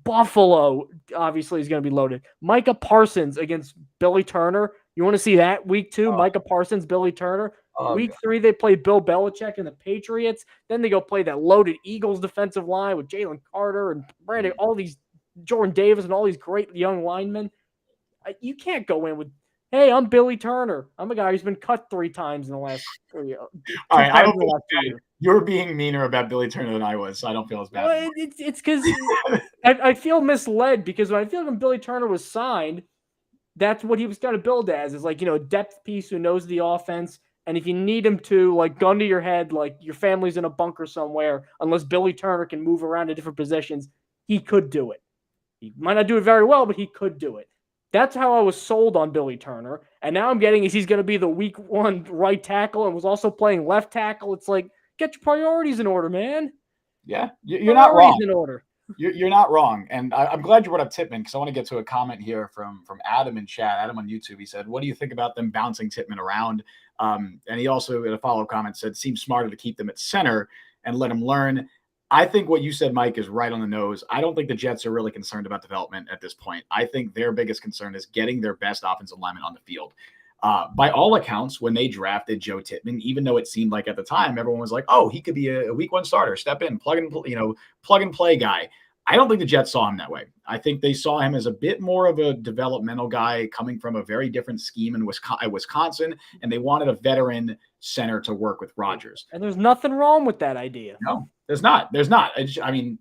Buffalo obviously is going to be loaded. Micah Parsons against Billy Turner. You want to see that week 2? Micah Parsons, Billy Turner. Week 3, they play Bill Belichick and the Patriots. Then they go play that loaded Eagles defensive line with Jalen Carter and Brandon, all these Jordan Davis and all these great young linemen. You can't go in with, hey, I'm Billy Turner. I'm a guy who's been cut 3 times in the last 3 years. All right, I don't feel you're being meaner about Billy Turner than I was, so I don't feel as bad. Well, it's because I feel misled, because when I feel like when Billy Turner was signed, that's what he was going to build as, is like, a depth piece who knows the offense. And if you need him to, like, gun to your head, like your family's in a bunker somewhere, unless Billy Turner can move around to different positions, he could do it. He might not do it very well, but he could do it. That's how I was sold on Billy Turner. And now I'm getting is he's going to be the week 1 right tackle and was also playing left tackle. It's like, get your priorities in order, man. Yeah, you're not wrong. In order. You're not wrong. And I'm glad you brought up Tippmann, because I want to get to a comment here from Adam in chat. Adam on YouTube, he said, what do you think about them bouncing Tippmann around? And he also, in a follow-up comment, said, seems smarter to keep them at center and let them learn. I think what you said, Mike, is right on the nose. I don't think the Jets are really concerned about development at this point. I think their biggest concern is getting their best offensive lineman on the field. By all accounts, when they drafted Joe Tippmann, even though it seemed like at the time everyone was like, "Oh, he could be a week 1 starter, step in, plug and play guy." I don't think the Jets saw him that way. I think they saw him as a bit more of a developmental guy coming from a very different scheme in Wisconsin, and they wanted a veteran center to work with Rodgers. And there's nothing wrong with that idea. No, there's not. I mean,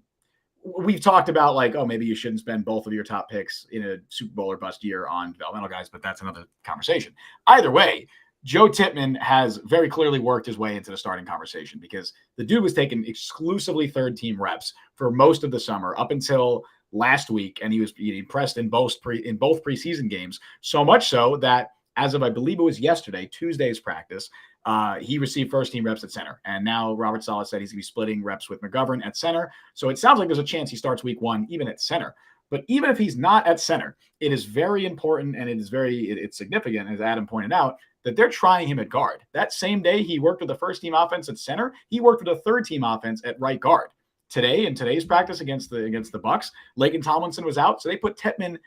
we've talked about like, oh, maybe you shouldn't spend both of your top picks in a Super Bowl or bust year on developmental guys, but that's another conversation. Either way, Joe Tippmann has very clearly worked his way into the starting conversation, because the dude was taking exclusively third-team reps for most of the summer up until last week, and he was impressed in both preseason games, so much so that as of, I believe it was yesterday, Tuesday's practice, he received first-team reps at center. And now Robert Saleh said he's going to be splitting reps with McGovern at center. So it sounds like there's a chance he starts week 1 even at center. But even if he's not at center, it is very important, and it's significant, as Adam pointed out, that they're trying him at guard. That same day he worked with the first-team offense at center, he worked with a third-team offense at right guard. Today, in today's practice against the Bucs, Laken Tomlinson was out, so they put Tippmann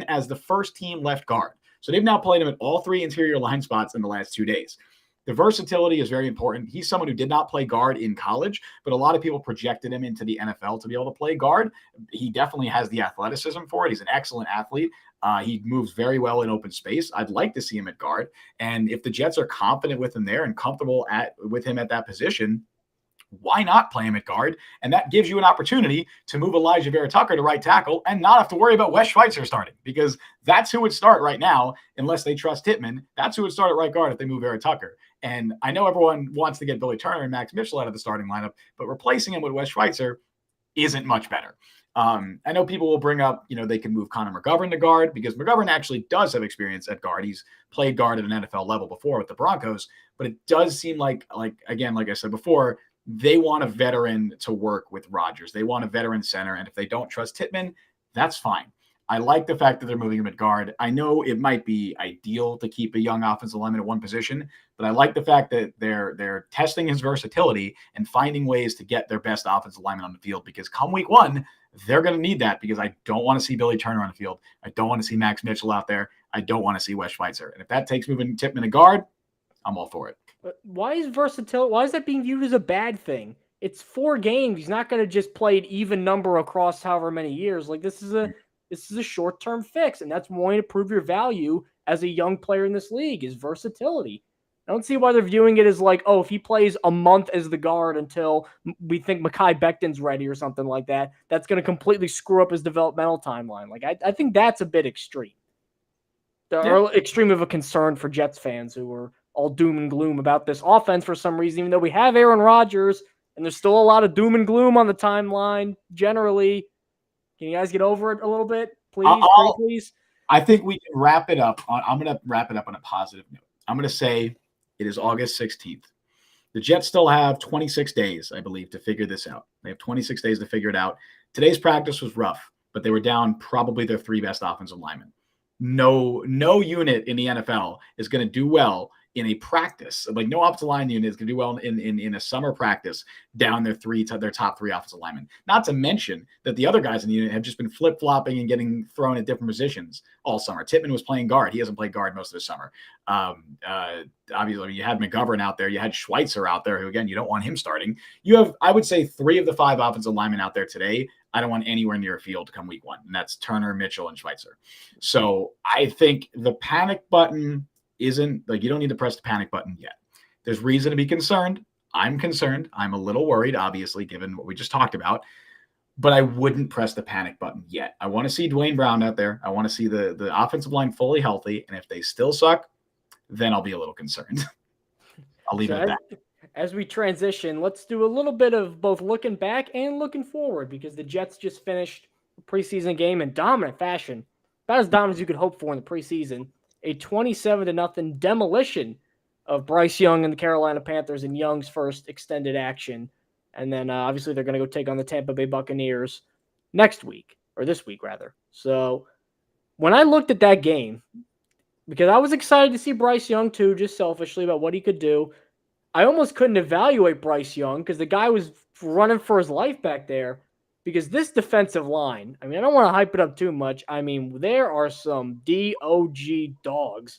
as the first-team left guard. So they've now played him at all 3 interior line spots in the last 2 days. The versatility is very important. He's someone who did not play guard in college, but a lot of people projected him into the NFL to be able to play guard. He definitely has the athleticism for it. He's an excellent athlete. He moves very well in open space. I'd like to see him at guard. And if the Jets are confident with him there and comfortable with him at that position, why not play him at guard? And that gives you an opportunity to move Elijah Vera Tucker to right tackle and not have to worry about Wes Schweitzer starting, because that's who would start right now, unless they trust Tippmann. That's who would start at right guard if they move Vera Tucker. And I know everyone wants to get Billy Turner and Max Mitchell out of the starting lineup, but replacing him with Wes Schweitzer isn't much better. I know people will bring up, they can move Connor McGovern to guard, because McGovern actually does have experience at guard. He's played guard at an NFL level before with the Broncos, but it does seem like again, like I said before, they want a veteran to work with Rodgers. They want a veteran center. And if they don't trust Tippmann, that's fine. I like the fact that they're moving him at guard. I know it might be ideal to keep a young offensive lineman at one position, but I like the fact that they're testing his versatility and finding ways to get their best offensive lineman on the field, because come week 1, they're going to need that, because I don't want to see Billy Turner on the field. I don't want to see Max Mitchell out there. I don't want to see Wes Schweitzer. And if that takes moving Tippmann to guard, I'm all for it. But why is versatility? Why is that being viewed as a bad thing? It's 4 games. He's not going to just play an even number across however many years. Like, this is a short-term fix, and that's one way to prove your value as a young player in this league is versatility. I don't see why they're viewing it as like, oh, if he plays a month as the guard until we think Mekhi Becton's ready or something like that, that's going to completely screw up his developmental timeline. Like, I think that's a bit extreme. Extreme of a concern for Jets fans who are all doom and gloom about this offense for some reason, even though we have Aaron Rodgers, and there's still a lot of doom and gloom on the timeline generally. Can you guys get over it a little bit, please? Please? I think we can wrap it up on. I'm going to wrap it up on a positive note. I'm going to say it is August 16th. The Jets still have 26 days, I believe, to figure this out. They have 26 days to figure it out. Today's practice was rough, but they were down probably their 3 best offensive linemen. No unit in the NFL is going to do well in a practice. Like no offensive line unit is going to do well in a summer practice down their top 3 offensive linemen. Not to mention that the other guys in the unit have just been flip-flopping and getting thrown at different positions all summer. Tippmann was playing guard. He hasn't played guard most of the summer. Obviously, you had McGovern out there. You had Schweitzer out there, who, again, you don't want him starting. You have, I would say, 3 of the 5 offensive linemen out there today I don't want anywhere near a field come week 1, and that's Turner, Mitchell, and Schweitzer. So I think the panic button isn't like you don't need to press the panic button yet. There's reason to be concerned. I'm concerned. I'm a little worried, obviously, given what we just talked about, but I wouldn't press the panic button yet. I want to see Dwayne Brown out there. I want to see the offensive line fully healthy, and if they still suck, then I'll be a little concerned. I'll leave it at that. As we transition, let's do a little bit of both looking back and looking forward because the Jets just finished a preseason game in dominant fashion, about as dominant as you could hope for in the preseason. A 27-0 demolition of Bryce Young and the Carolina Panthers in Young's first extended action. And then obviously they're going to go take on the Tampa Bay Buccaneers next week, or this week rather. So when I looked at that game, because I was excited to see Bryce Young too, just selfishly about what he could do, I almost couldn't evaluate Bryce Young because the guy was running for his life back there because this defensive line, I mean, I don't want to hype it up too much. I mean, there are some DOG dogs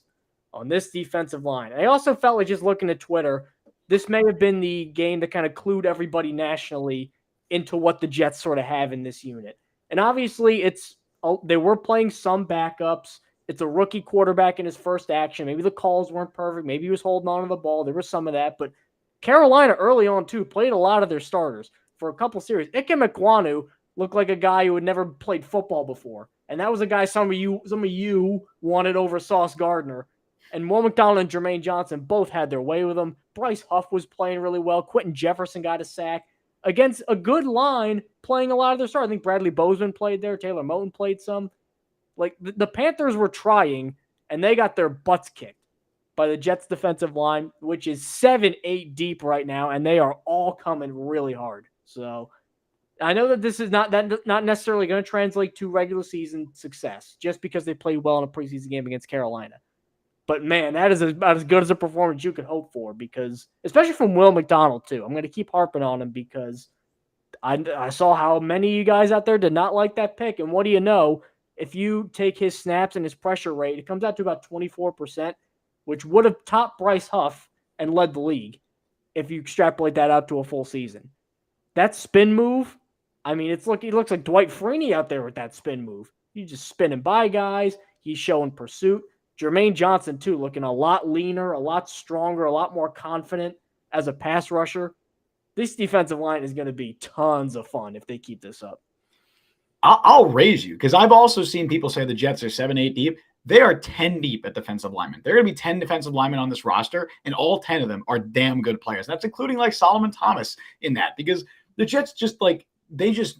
on this defensive line. I also felt like just looking at Twitter, this may have been the game that kind of clued everybody nationally into what the Jets sort of have in this unit. And obviously they were playing some backups. It's a rookie quarterback in his first action. Maybe the calls weren't perfect. Maybe he was holding on to the ball. There was some of that. But Carolina early on, too, played a lot of their starters for a couple series. Ike Mekwonu looked like a guy who had never played football before. And that was a guy some of you wanted over Sauce Gardner. And Will McDonald and Jermaine Johnson both had their way with him. Bryce Huff was playing really well. Quentin Jefferson got a sack against a good line playing a lot of their stars. I think Bradley Bozeman played there. Taylor Moton played some. Like, the Panthers were trying, and they got their butts kicked by the Jets' defensive line, which is 7-8 deep right now, and they are all coming really hard. So I know that this is not necessarily going to translate to regular season success just because they played well in a preseason game against Carolina. But, man, that is about as good as a performance you could hope for because, especially from Will McDonald, too. I'm going to keep harping on him because I saw how many of you guys out there did not like that pick, and what do you know? If you take his snaps and his pressure rate, it comes out to about 24%, which would have topped Bryce Huff and led the league if you extrapolate that out to a full season. That spin move, I mean, he looks like Dwight Freeney out there with that spin move. He's just spinning by guys. He's showing pursuit. Jermaine Johnson, too, looking a lot leaner, a lot stronger, a lot more confident as a pass rusher. This defensive line is going to be tons of fun if they keep this up. I'll raise you because I've also seen people say the Jets are 7-8 deep. They are 10 deep at defensive linemen. There are going to be 10 defensive linemen on this roster, and all 10 of them are damn good players. That's including like Solomon Thomas in that because the Jets they just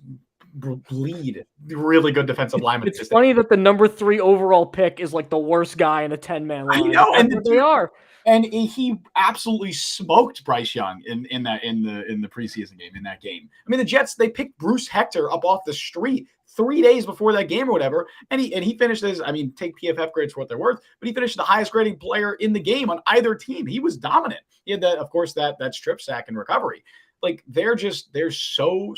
bleed really good defensive linemen. It's funny that the number 3 overall pick is like the worst guy in a 10-man line. I know, and they are. And he absolutely smoked Bryce Young in the preseason game, in that game. I mean, the Jets, they picked Bruce Hector up off the street 3 days before that game or whatever. And he finished as, I mean, take PFF grades for what they're worth, but he finished the highest grading player in the game on either team. He was dominant. He had that strip sack and recovery. Like they're so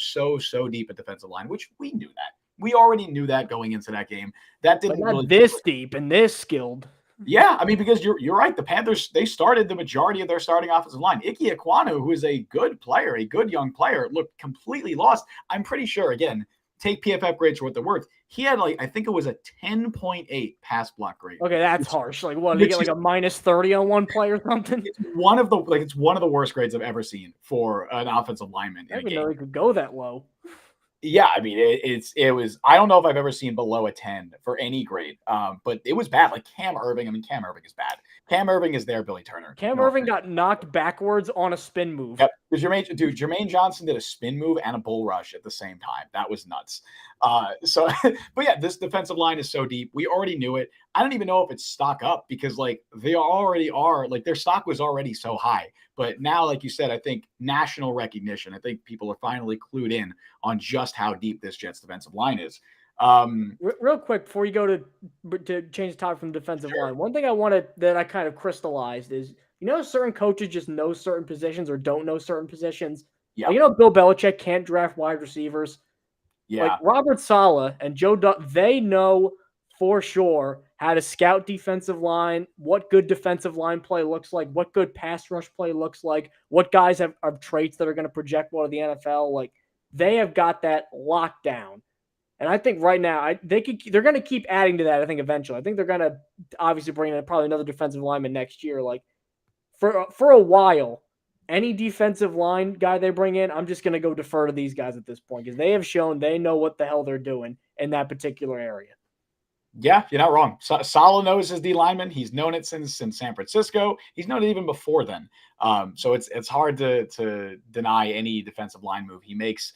deep at defensive line, which we knew that. We already knew that going into that game. That didn't but not really this deep and this skilled. Yeah, I mean, because you're right. The Panthers, they started the majority of their starting offensive line. Ike Ekwonu, who is a good player, a good young player, looked completely lost. I'm pretty sure, again, take PFF grades for what they're worth. He had I think it was a 10.8 pass block grade. Okay, that's harsh. Like what? Did he get a -30 on one play or something? It's one of the worst grades I've ever seen for an offensive lineman. I didn't know he could go that low. Yeah, I mean, it was. I don't know if I've ever seen below a 10 for any grade, but it was bad. Like Cam Irving is bad. Cam Irving is their Billy Turner. Cam Irving got knocked backwards on a spin move. Yep. Jermaine Johnson did a spin move and a bull rush at the same time. That was nuts. But yeah, this defensive line is so deep. We already knew it. I don't even know if it's stock up because like they already are, like their stock was already so high. But now, like you said, I think national recognition, I think people are finally clued in on just how deep this Jets defensive line is. Real quick before you go to change the topic from the defensive line, one thing I wanted that I kind of crystallized is, certain coaches just know certain positions or don't know certain positions. Yeah. Like, Bill Belichick can't draft wide receivers. Yeah. Like Robert Saleh and Joe they know for sure how to scout defensive line, what good defensive line play looks like, what good pass rush play looks like, what guys have traits that are going to project well to the NFL. Like they have got that locked down. And I think right now they're going to keep adding to that. I think eventually, I think they're going to obviously bring in probably another defensive lineman next year. Like for a while, any defensive line guy they bring in, I'm just going to go defer to these guys at this point because they have shown they know what the hell they're doing in that particular area. Yeah, you're not wrong. Saleh knows his D lineman. He's known it since San Francisco. He's known it even before then. So it's hard to deny any defensive line move he makes.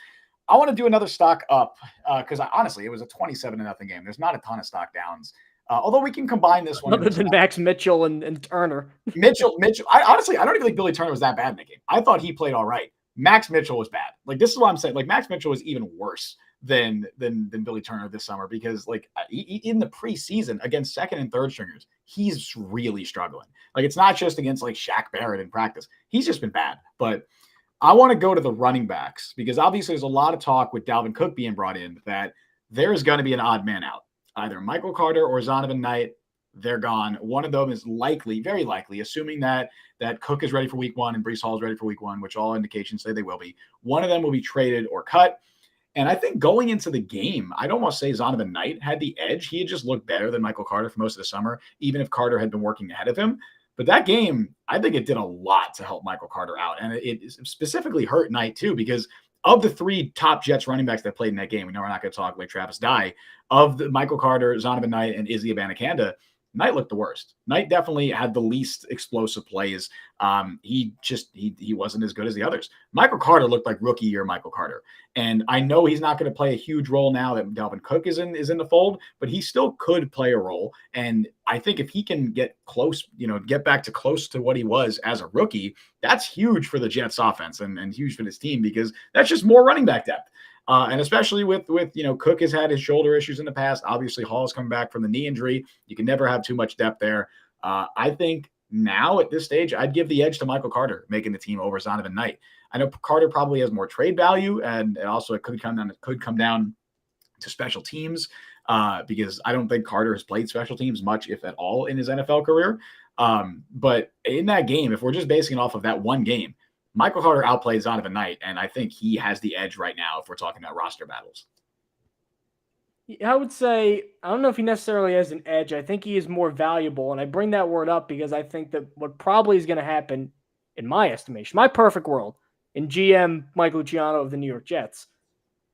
I want to do another stock up because honestly, it was a 27-0 game. There's not a ton of stock downs. Although we can combine this one. Other than Max Mitchell and Turner. Mitchell. I don't even think Billy Turner was that bad in the game. I thought he played all right. Max Mitchell was bad. Like this is what I'm saying. Like Max Mitchell was even worse than Billy Turner this summer because like in the preseason against second and third stringers, he's really struggling. Like it's not just against like Shaq Barrett in practice. He's just been bad. But I want to go to the running backs because obviously there's a lot of talk with Dalvin Cook being brought in that there is going to be an odd man out. Either Michael Carter or Zonovan Knight, they're gone. One of them is likely, very likely, assuming that Cook is ready for week 1 and Breece Hall is ready for week 1, which all indications say they will be. One of them will be traded or cut. And I think going into the game, I'd almost say Zonovan Knight had the edge. He had just looked better than Michael Carter for most of the summer, even if Carter had been working ahead of him. But that game, I think it did a lot to help Michael Carter out. And it specifically hurt Knight too, because of the 3 top Jets running backs that played in that game, we know we're not going to talk like Travis Dye, of the Michael Carter, Zonovan Knight, and Izzy Abanikanda, Knight looked the worst. Knight definitely had the least explosive plays. He wasn't as good as the others. Michael Carter looked like rookie year Michael Carter. And I know he's not going to play a huge role now that Dalvin Cook is in the fold, but he still could play a role. And I think if he can get close, get back to close to what he was as a rookie, that's huge for the Jets offense and huge for this team because that's just more running back depth. And especially with Cook has had his shoulder issues in the past. Obviously, Hall's come back from the knee injury. You can never have too much depth there. I think now at this stage, I'd give the edge to Michael Carter making the team over Zonovan Knight. I know Carter probably has more trade value, and also it could come down to special teams because I don't think Carter has played special teams much, if at all, in his NFL career. But in that game, if we're just basing it off of that one game, Michael Carter outplayed Zonovan Knight, and I think he has the edge right now if we're talking about roster battles. I would say, I don't know if he necessarily has an edge. I think he is more valuable, and I bring that word up because I think that what probably is going to happen, in my estimation, my perfect world, in GM Mike Luciano of the New York Jets,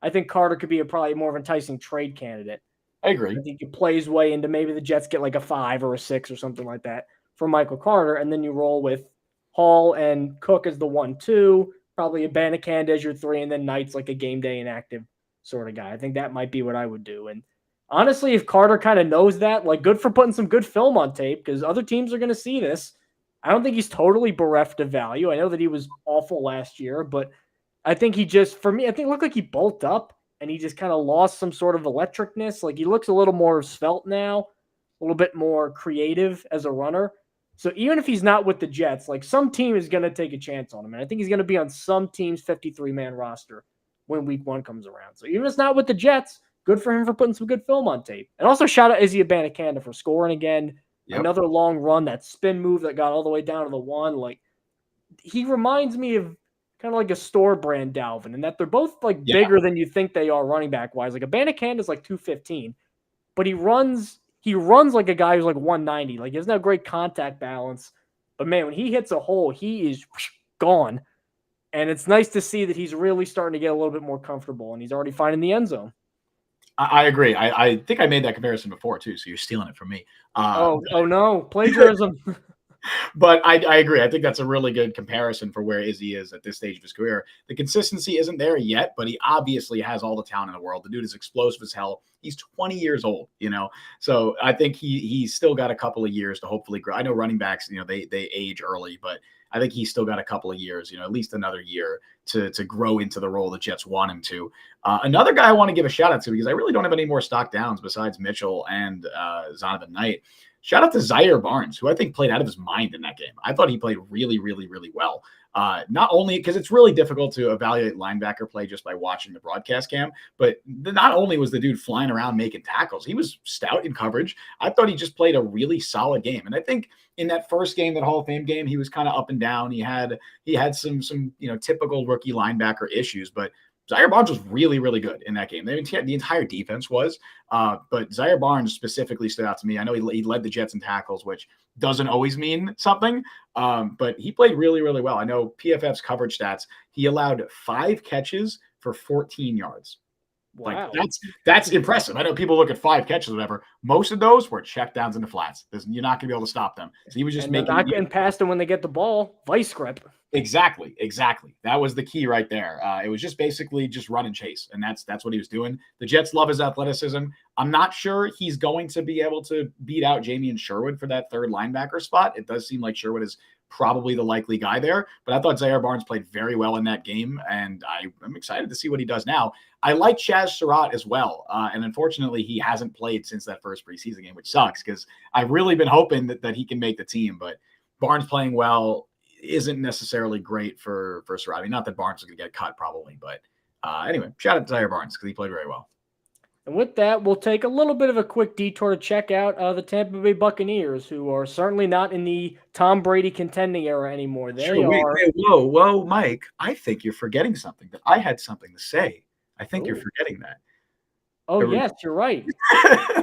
I think Carter could be probably more of an enticing trade candidate. I agree. I think he plays his way into maybe the Jets get like a 5 or a 6 or something like that for Michael Carter, and then you roll with Hall and Cook as the 1-2, probably Abanikanda as your 3, and then Knight's like a game day inactive sort of guy. I think that might be what I would do. And honestly, if Carter kind of knows that, like good for putting some good film on tape because other teams are going to see this. I don't think he's totally bereft of value. I know that he was awful last year, but I think he just, for me, I think it looked like he bulked up and he just kind of lost some sort of electricness. Like he looks a little more svelte now, a little bit more creative as a runner. So even if he's not with the Jets, like some team is going to take a chance on him. And I think he's going to be on some team's 53-man roster when week 1 comes around. So even if it's not with the Jets, good for him for putting some good film on tape. And also shout out Izzy Abanikanda for scoring again. Yep. Another long run, that spin move that got all the way down to the 1. Like he reminds me of kind of like a store brand Dalvin, and that they're both like bigger than you think they are running back wise. Like Abanikanda is like 215, but he runs like a guy who's like 190. Like he doesn't have great contact balance, but man, when he hits a hole, he is gone. And it's nice to see that he's really starting to get a little bit more comfortable, and he's already finding the end zone. I agree. I think I made that comparison before too, so you're stealing it from me. Oh no, plagiarism. But I agree. I think that's a really good comparison for where Izzy is at this stage of his career. The consistency isn't there yet, but he obviously has all the talent in the world. The dude is explosive as hell. He's 20 years old, So I think he's still got a couple of years to hopefully grow. I know running backs, they age early, but I think he's still got a couple of years, at least another year to grow into the role the Jets want him to. Another guy I want to give a shout out to, because I really don't have any more stock downs besides Mitchell and Zonovan Knight. Shout out to Zaire Barnes, who I think played out of his mind in that game. I thought he played really, really, really well. Not only because it's really difficult to evaluate linebacker play just by watching the broadcast cam, but not only was the dude flying around making tackles, he was stout in coverage. I thought he just played a really solid game. And I think in that first game, that Hall of Fame game, he was kind of up and down. He had some typical rookie linebacker issues, but Zaire Barnes was really, really good in that game. The entire defense was, but Zaire Barnes specifically stood out to me. I know he led the Jets in tackles, which doesn't always mean something, but he played really, really well. I know PFF's coverage stats. He allowed 5 catches for 14 yards. Wow. Like that's impressive. I know people look at 5 catches or whatever. Most of those were check downs into flats. You're not going to be able to stop them. So he was just not getting past them when they get the ball. Vice grip. Exactly. That was the key right there. It was just basically just run and chase, and that's what he was doing. The Jets love his athleticism. I'm not sure he's going to be able to beat out Jamie Sherwood for that third linebacker spot. It does seem like Sherwood is probably the likely guy there, but I thought Zaire Barnes played very well in that game, and I'm excited to see what he does now. I like Chaz Surratt as well, and unfortunately, he hasn't played since that first preseason game, which sucks because I've really been hoping that he can make the team, but Barnes playing well isn't necessarily great for Surratt. I mean, not that Barnes is going to get cut probably, but anyway, shout out to Zaire Barnes because he played very well. And with that, we'll take a little bit of a quick detour to check out the Tampa Bay Buccaneers, who are certainly not in the Tom Brady contending era anymore. Whoa, Mike. I think you're forgetting something. That I had something to say. I think you're forgetting that. Oh, yes, you're right.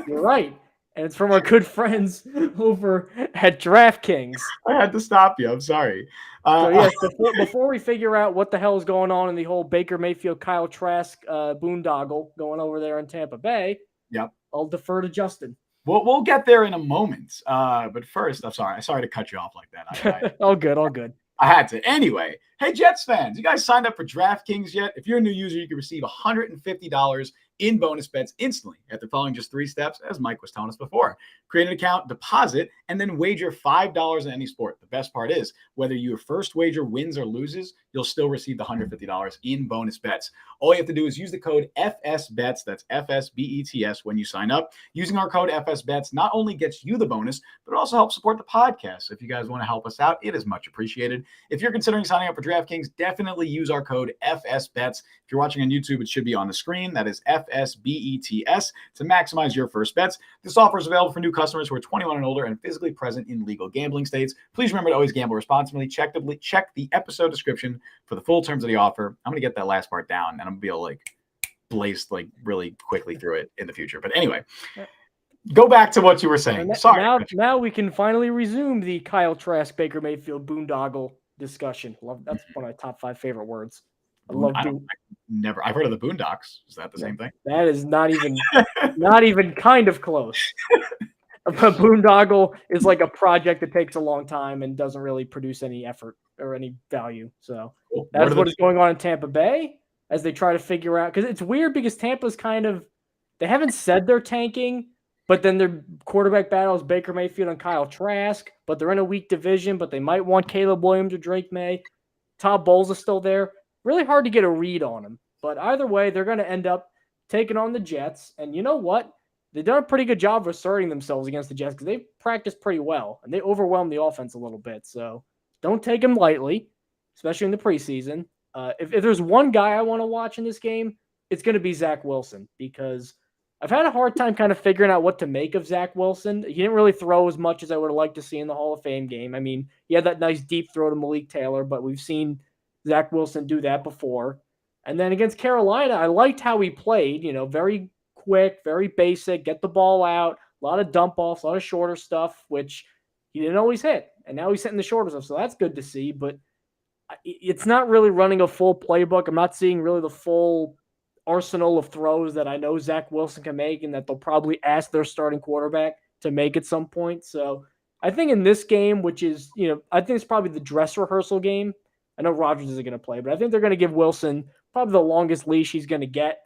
You're right. And it's from our good friends over at DraftKings. I had to stop you. I'm sorry. So, yes, before we figure out what the hell is going on in the whole Baker Mayfield, Kyle Trask boondoggle going over there in Tampa Bay, yep, I'll defer to Justin. We'll get there in a moment. But first, I'm sorry to cut you off like that. All good. I had to. Anyway, hey, Jets fans, you guys signed up for DraftKings yet? If you're a new user, you can receive $150 in bonus bets instantly after following just 3 steps, as Mike was telling us before. Create an account, deposit, and then wager $5 in any sport. The best part is, whether your first wager wins or loses, you'll still receive the $150 in bonus bets. All you have to do is use the code FSBETS, that's FSBETS, when you sign up. Using our code FSBETS not only gets you the bonus, but it also helps support the podcast. So if you guys want to help us out, it is much appreciated. If you're considering signing up for DraftKings, definitely use our code FSBETS. If you're watching on YouTube, it should be on the screen. That is FSBETS to maximize your first bets. This offer is available for new customers who are 21 and older and physically present in legal gambling states. Please remember to always gamble responsibly. Check the episode description for the full terms of the offer. I'm going to get that last part down, and I'm going to be able to blaze really quickly through it in the future. But anyway, go back to what you were saying. Sorry. Now we can finally resume the Kyle Trask, Baker Mayfield boondoggle discussion. That's one of my top 5 favorite words. I've heard of the Boondocks. Is that the same thing? That is not even kind of close. A boondoggle is like a project that takes a long time and doesn't really produce any effort or any value. So that's what's going on in Tampa Bay as they try to figure out, because it's weird because Tampa's they haven't said they're tanking, but then their quarterback battle is Baker Mayfield and Kyle Trask, but they're in a weak division, but they might want Caleb Williams or Drake May. Todd Bowles is still there. Really hard to get a read on them. But either way, they're going to end up taking on the Jets. And you know what? They've done a pretty good job of asserting themselves against the Jets because they practiced pretty well. And they overwhelmed the offense a little bit. So don't take them lightly, especially in the preseason. If there's one guy I want to watch in this game, it's going to be Zach Wilson, because I've had a hard time kind of figuring out what to make of Zach Wilson. He didn't really throw as much as I would have liked to see in the Hall of Fame game. I mean, he had that nice deep throw to Malik Taylor, but we've seen Zach Wilson do that before. And then against Carolina, I liked how he played, very quick, very basic, get the ball out, a lot of dump offs, a lot of shorter stuff, which he didn't always hit. And now he's hitting the shorter stuff, so that's good to see. But it's not really running a full playbook. I'm not seeing really the full arsenal of throws that I know Zach Wilson can make and that they'll probably ask their starting quarterback to make at some point. So I think in this game, which is, I think it's probably the dress rehearsal game. I know Rodgers isn't going to play, but I think they're going to give Wilson probably the longest leash he's going to get.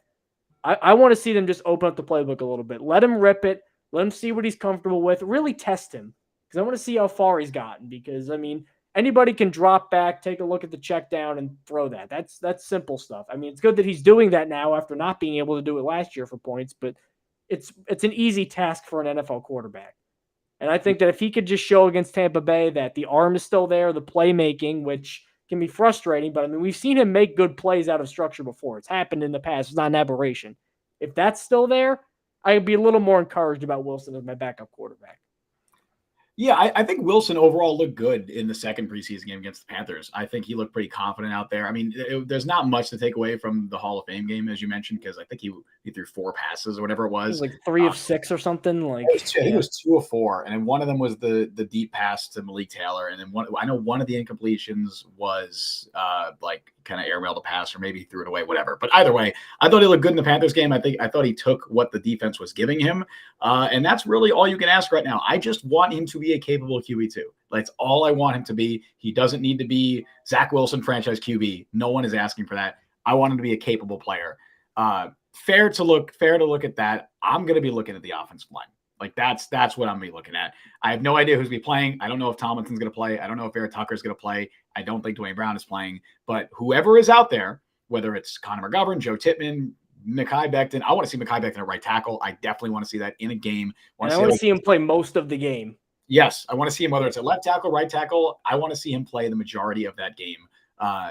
I want to see them just open up the playbook a little bit. Let him rip it. Let him see what he's comfortable with. Really test him, because I want to see how far he's gotten. Because, I mean, anybody can drop back, take a look at the check down, and throw that. That's simple stuff. I mean, it's good that he's doing that now after not being able to do it last year for points, but it's an easy task for an NFL quarterback. And I think that if he could just show against Tampa Bay that the arm is still there, the playmaking, which can be frustrating, but I mean, we've seen him make good plays out of structure before. It's happened in the past. It's not an aberration. If that's still there, I'd be a little more encouraged about Wilson as my backup quarterback. Yeah, I think Wilson overall looked good in the second preseason game against the Panthers. I think he looked pretty confident out there. I mean, there's not much to take away from the Hall of Fame game, as you mentioned, because I think he threw 4 passes or whatever it was. Like 3 of 6 or something. Like I think it was 2 of 4, and then one of them was the deep pass to Malik Taylor, and then I know one of the incompletions was like kind of airmailed a pass, or maybe he threw it away, whatever. But either way, I thought he looked good in the Panthers game. I thought he took what the defense was giving him, and that's really all you can ask right now. I just want him to be a capable QB2. That's all I want him to be. He doesn't need to be Zach Wilson franchise QB. No one is asking for that. I want him to be a capable player. Fair to look at that. I'm going to be looking at the offensive line. Like that's what I'm going to be looking at. I have no idea who's going to be playing. I don't know if Tomlinson's going to play. I don't know if Eric Tucker's going to play. I don't think Dwayne Brown is playing. But whoever is out there, whether it's Connor McGovern, Joe Tippmann, Mekhi Becton, I want to see Mekhi Becton at right tackle. I definitely want to see that in a game. I want to see him play most of the game. Yes, I want to see him, whether it's at left tackle, right tackle. I want to see him play the majority of that game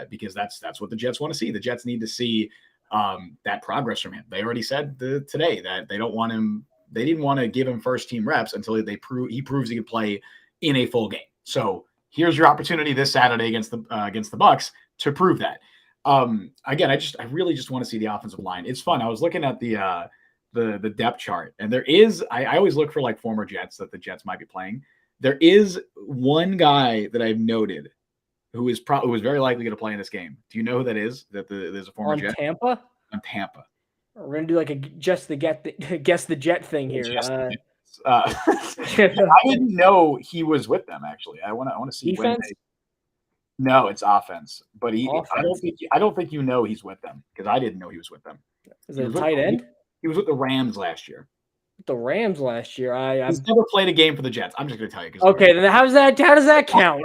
because that's what the Jets want to see. The Jets need to see that progress from him. They already said today that they don't want him. They didn't want to give him first team reps until he proves he can play in a full game. So here's your opportunity this Saturday against the Bucs to prove that. Again, I really just want to see the offensive line. It's fun. I was looking at the depth chart, and there is, I always look for like former Jets that the Jets might be playing. There is one guy that I've noted who is very likely going to play in this game. Do you know who that is? There's a former Jet. Tampa? On Tampa. We're going to do like a guess the Jet thing here. I didn't know he was with them, actually. I want to see defense? No, it's offense. But offense. I don't think you know he's with them, because I didn't know he was with them. Is it a tight end? He was with the Rams last year. The Rams last year. He's never played a game for the Jets. I'm just going to tell you. Okay, then how does that count?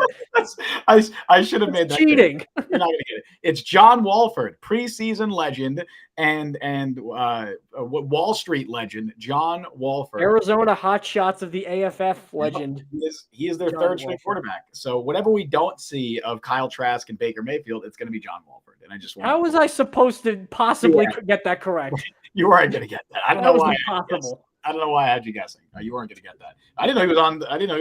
I should have made that cheating. You're not going to get it. It's John Wolford, preseason legend and Wall Street legend, John Wolford. Arizona hot shots of the AFF legend. He is their third string quarterback. So whatever we don't see of Kyle Trask and Baker Mayfield, it's going to be John Wolford. And I just want. How was I supposed to possibly get that correct? You weren't going to get that. I don't know why. Impossible. I don't know why I had you guessing. You weren't going to get that. I didn't know he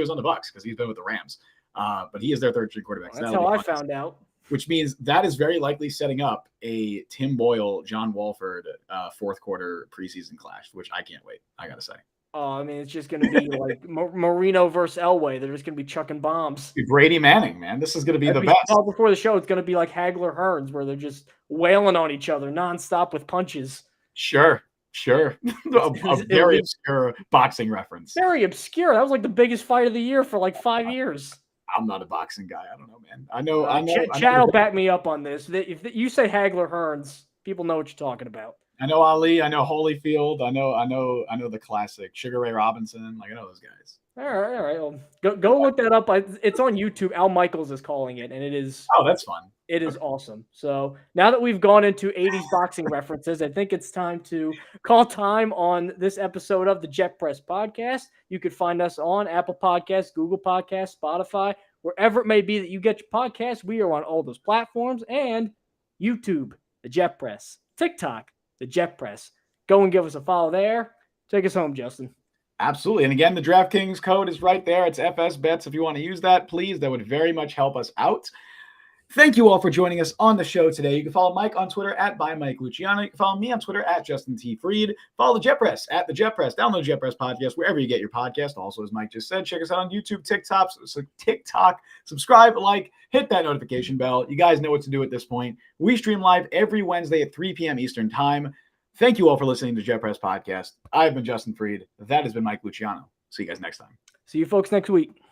was on the Bucs, because he's been with the Rams. But he is their third string quarterback. Well, that's how I found out. Which means that is very likely setting up a Tim Boyle, John Wolford fourth quarter preseason clash, which I can't wait. I gotta say. Oh, I mean, it's just going to be like Marino versus Elway. They're just going to be chucking bombs. Brady Manning, man. This is going to be the best. Before the show, it's going to be like Hagler Hearns, where they're just wailing on each other nonstop with punches. Sure. a very obscure boxing reference. Very obscure. That was like the biggest fight of the year for like 5 years. I'm not a boxing guy. I don't know, man. I know. Chad will back me up on this. If you say Hagler Hearns, people know what you're talking about. I know Ali. I know Holyfield. I know the classic Sugar Ray Robinson. Like, I know those guys. All right. Well, go look that up. It's on YouTube. Al Michaels is calling it, and it is. Oh, that's fun. It is awesome. So now that we've gone into 80s boxing references, I think it's time to call time on this episode of the Jet Press Podcast. You can find us on Apple Podcasts, Google Podcasts, Spotify, wherever it may be that you get your podcasts. We are on all those platforms, and YouTube, the Jet Press, TikTok, the Jet Press. Go and give us a follow there. Take us home, Justin. Absolutely. And again, the DraftKings code is right there. It's FSBets. If you want to use that, please, that would very much help us out. Thank you all for joining us on the show today. You can follow Mike on Twitter at @ByMikeLuciano. You can follow me on Twitter at Justin T. Freed. Follow the Jet Press at the Jet Press. Download the Jet Press podcast wherever you get your podcast. Also, as Mike just said, check us out on YouTube, TikTok, subscribe, like, hit that notification bell. You guys know what to do at this point. We stream live every Wednesday at 3 p.m. Eastern time. Thank you all for listening to Jet Press Podcast. I've been Justin Freed. That has been Mike Luciano. See you guys next time. See you folks next week.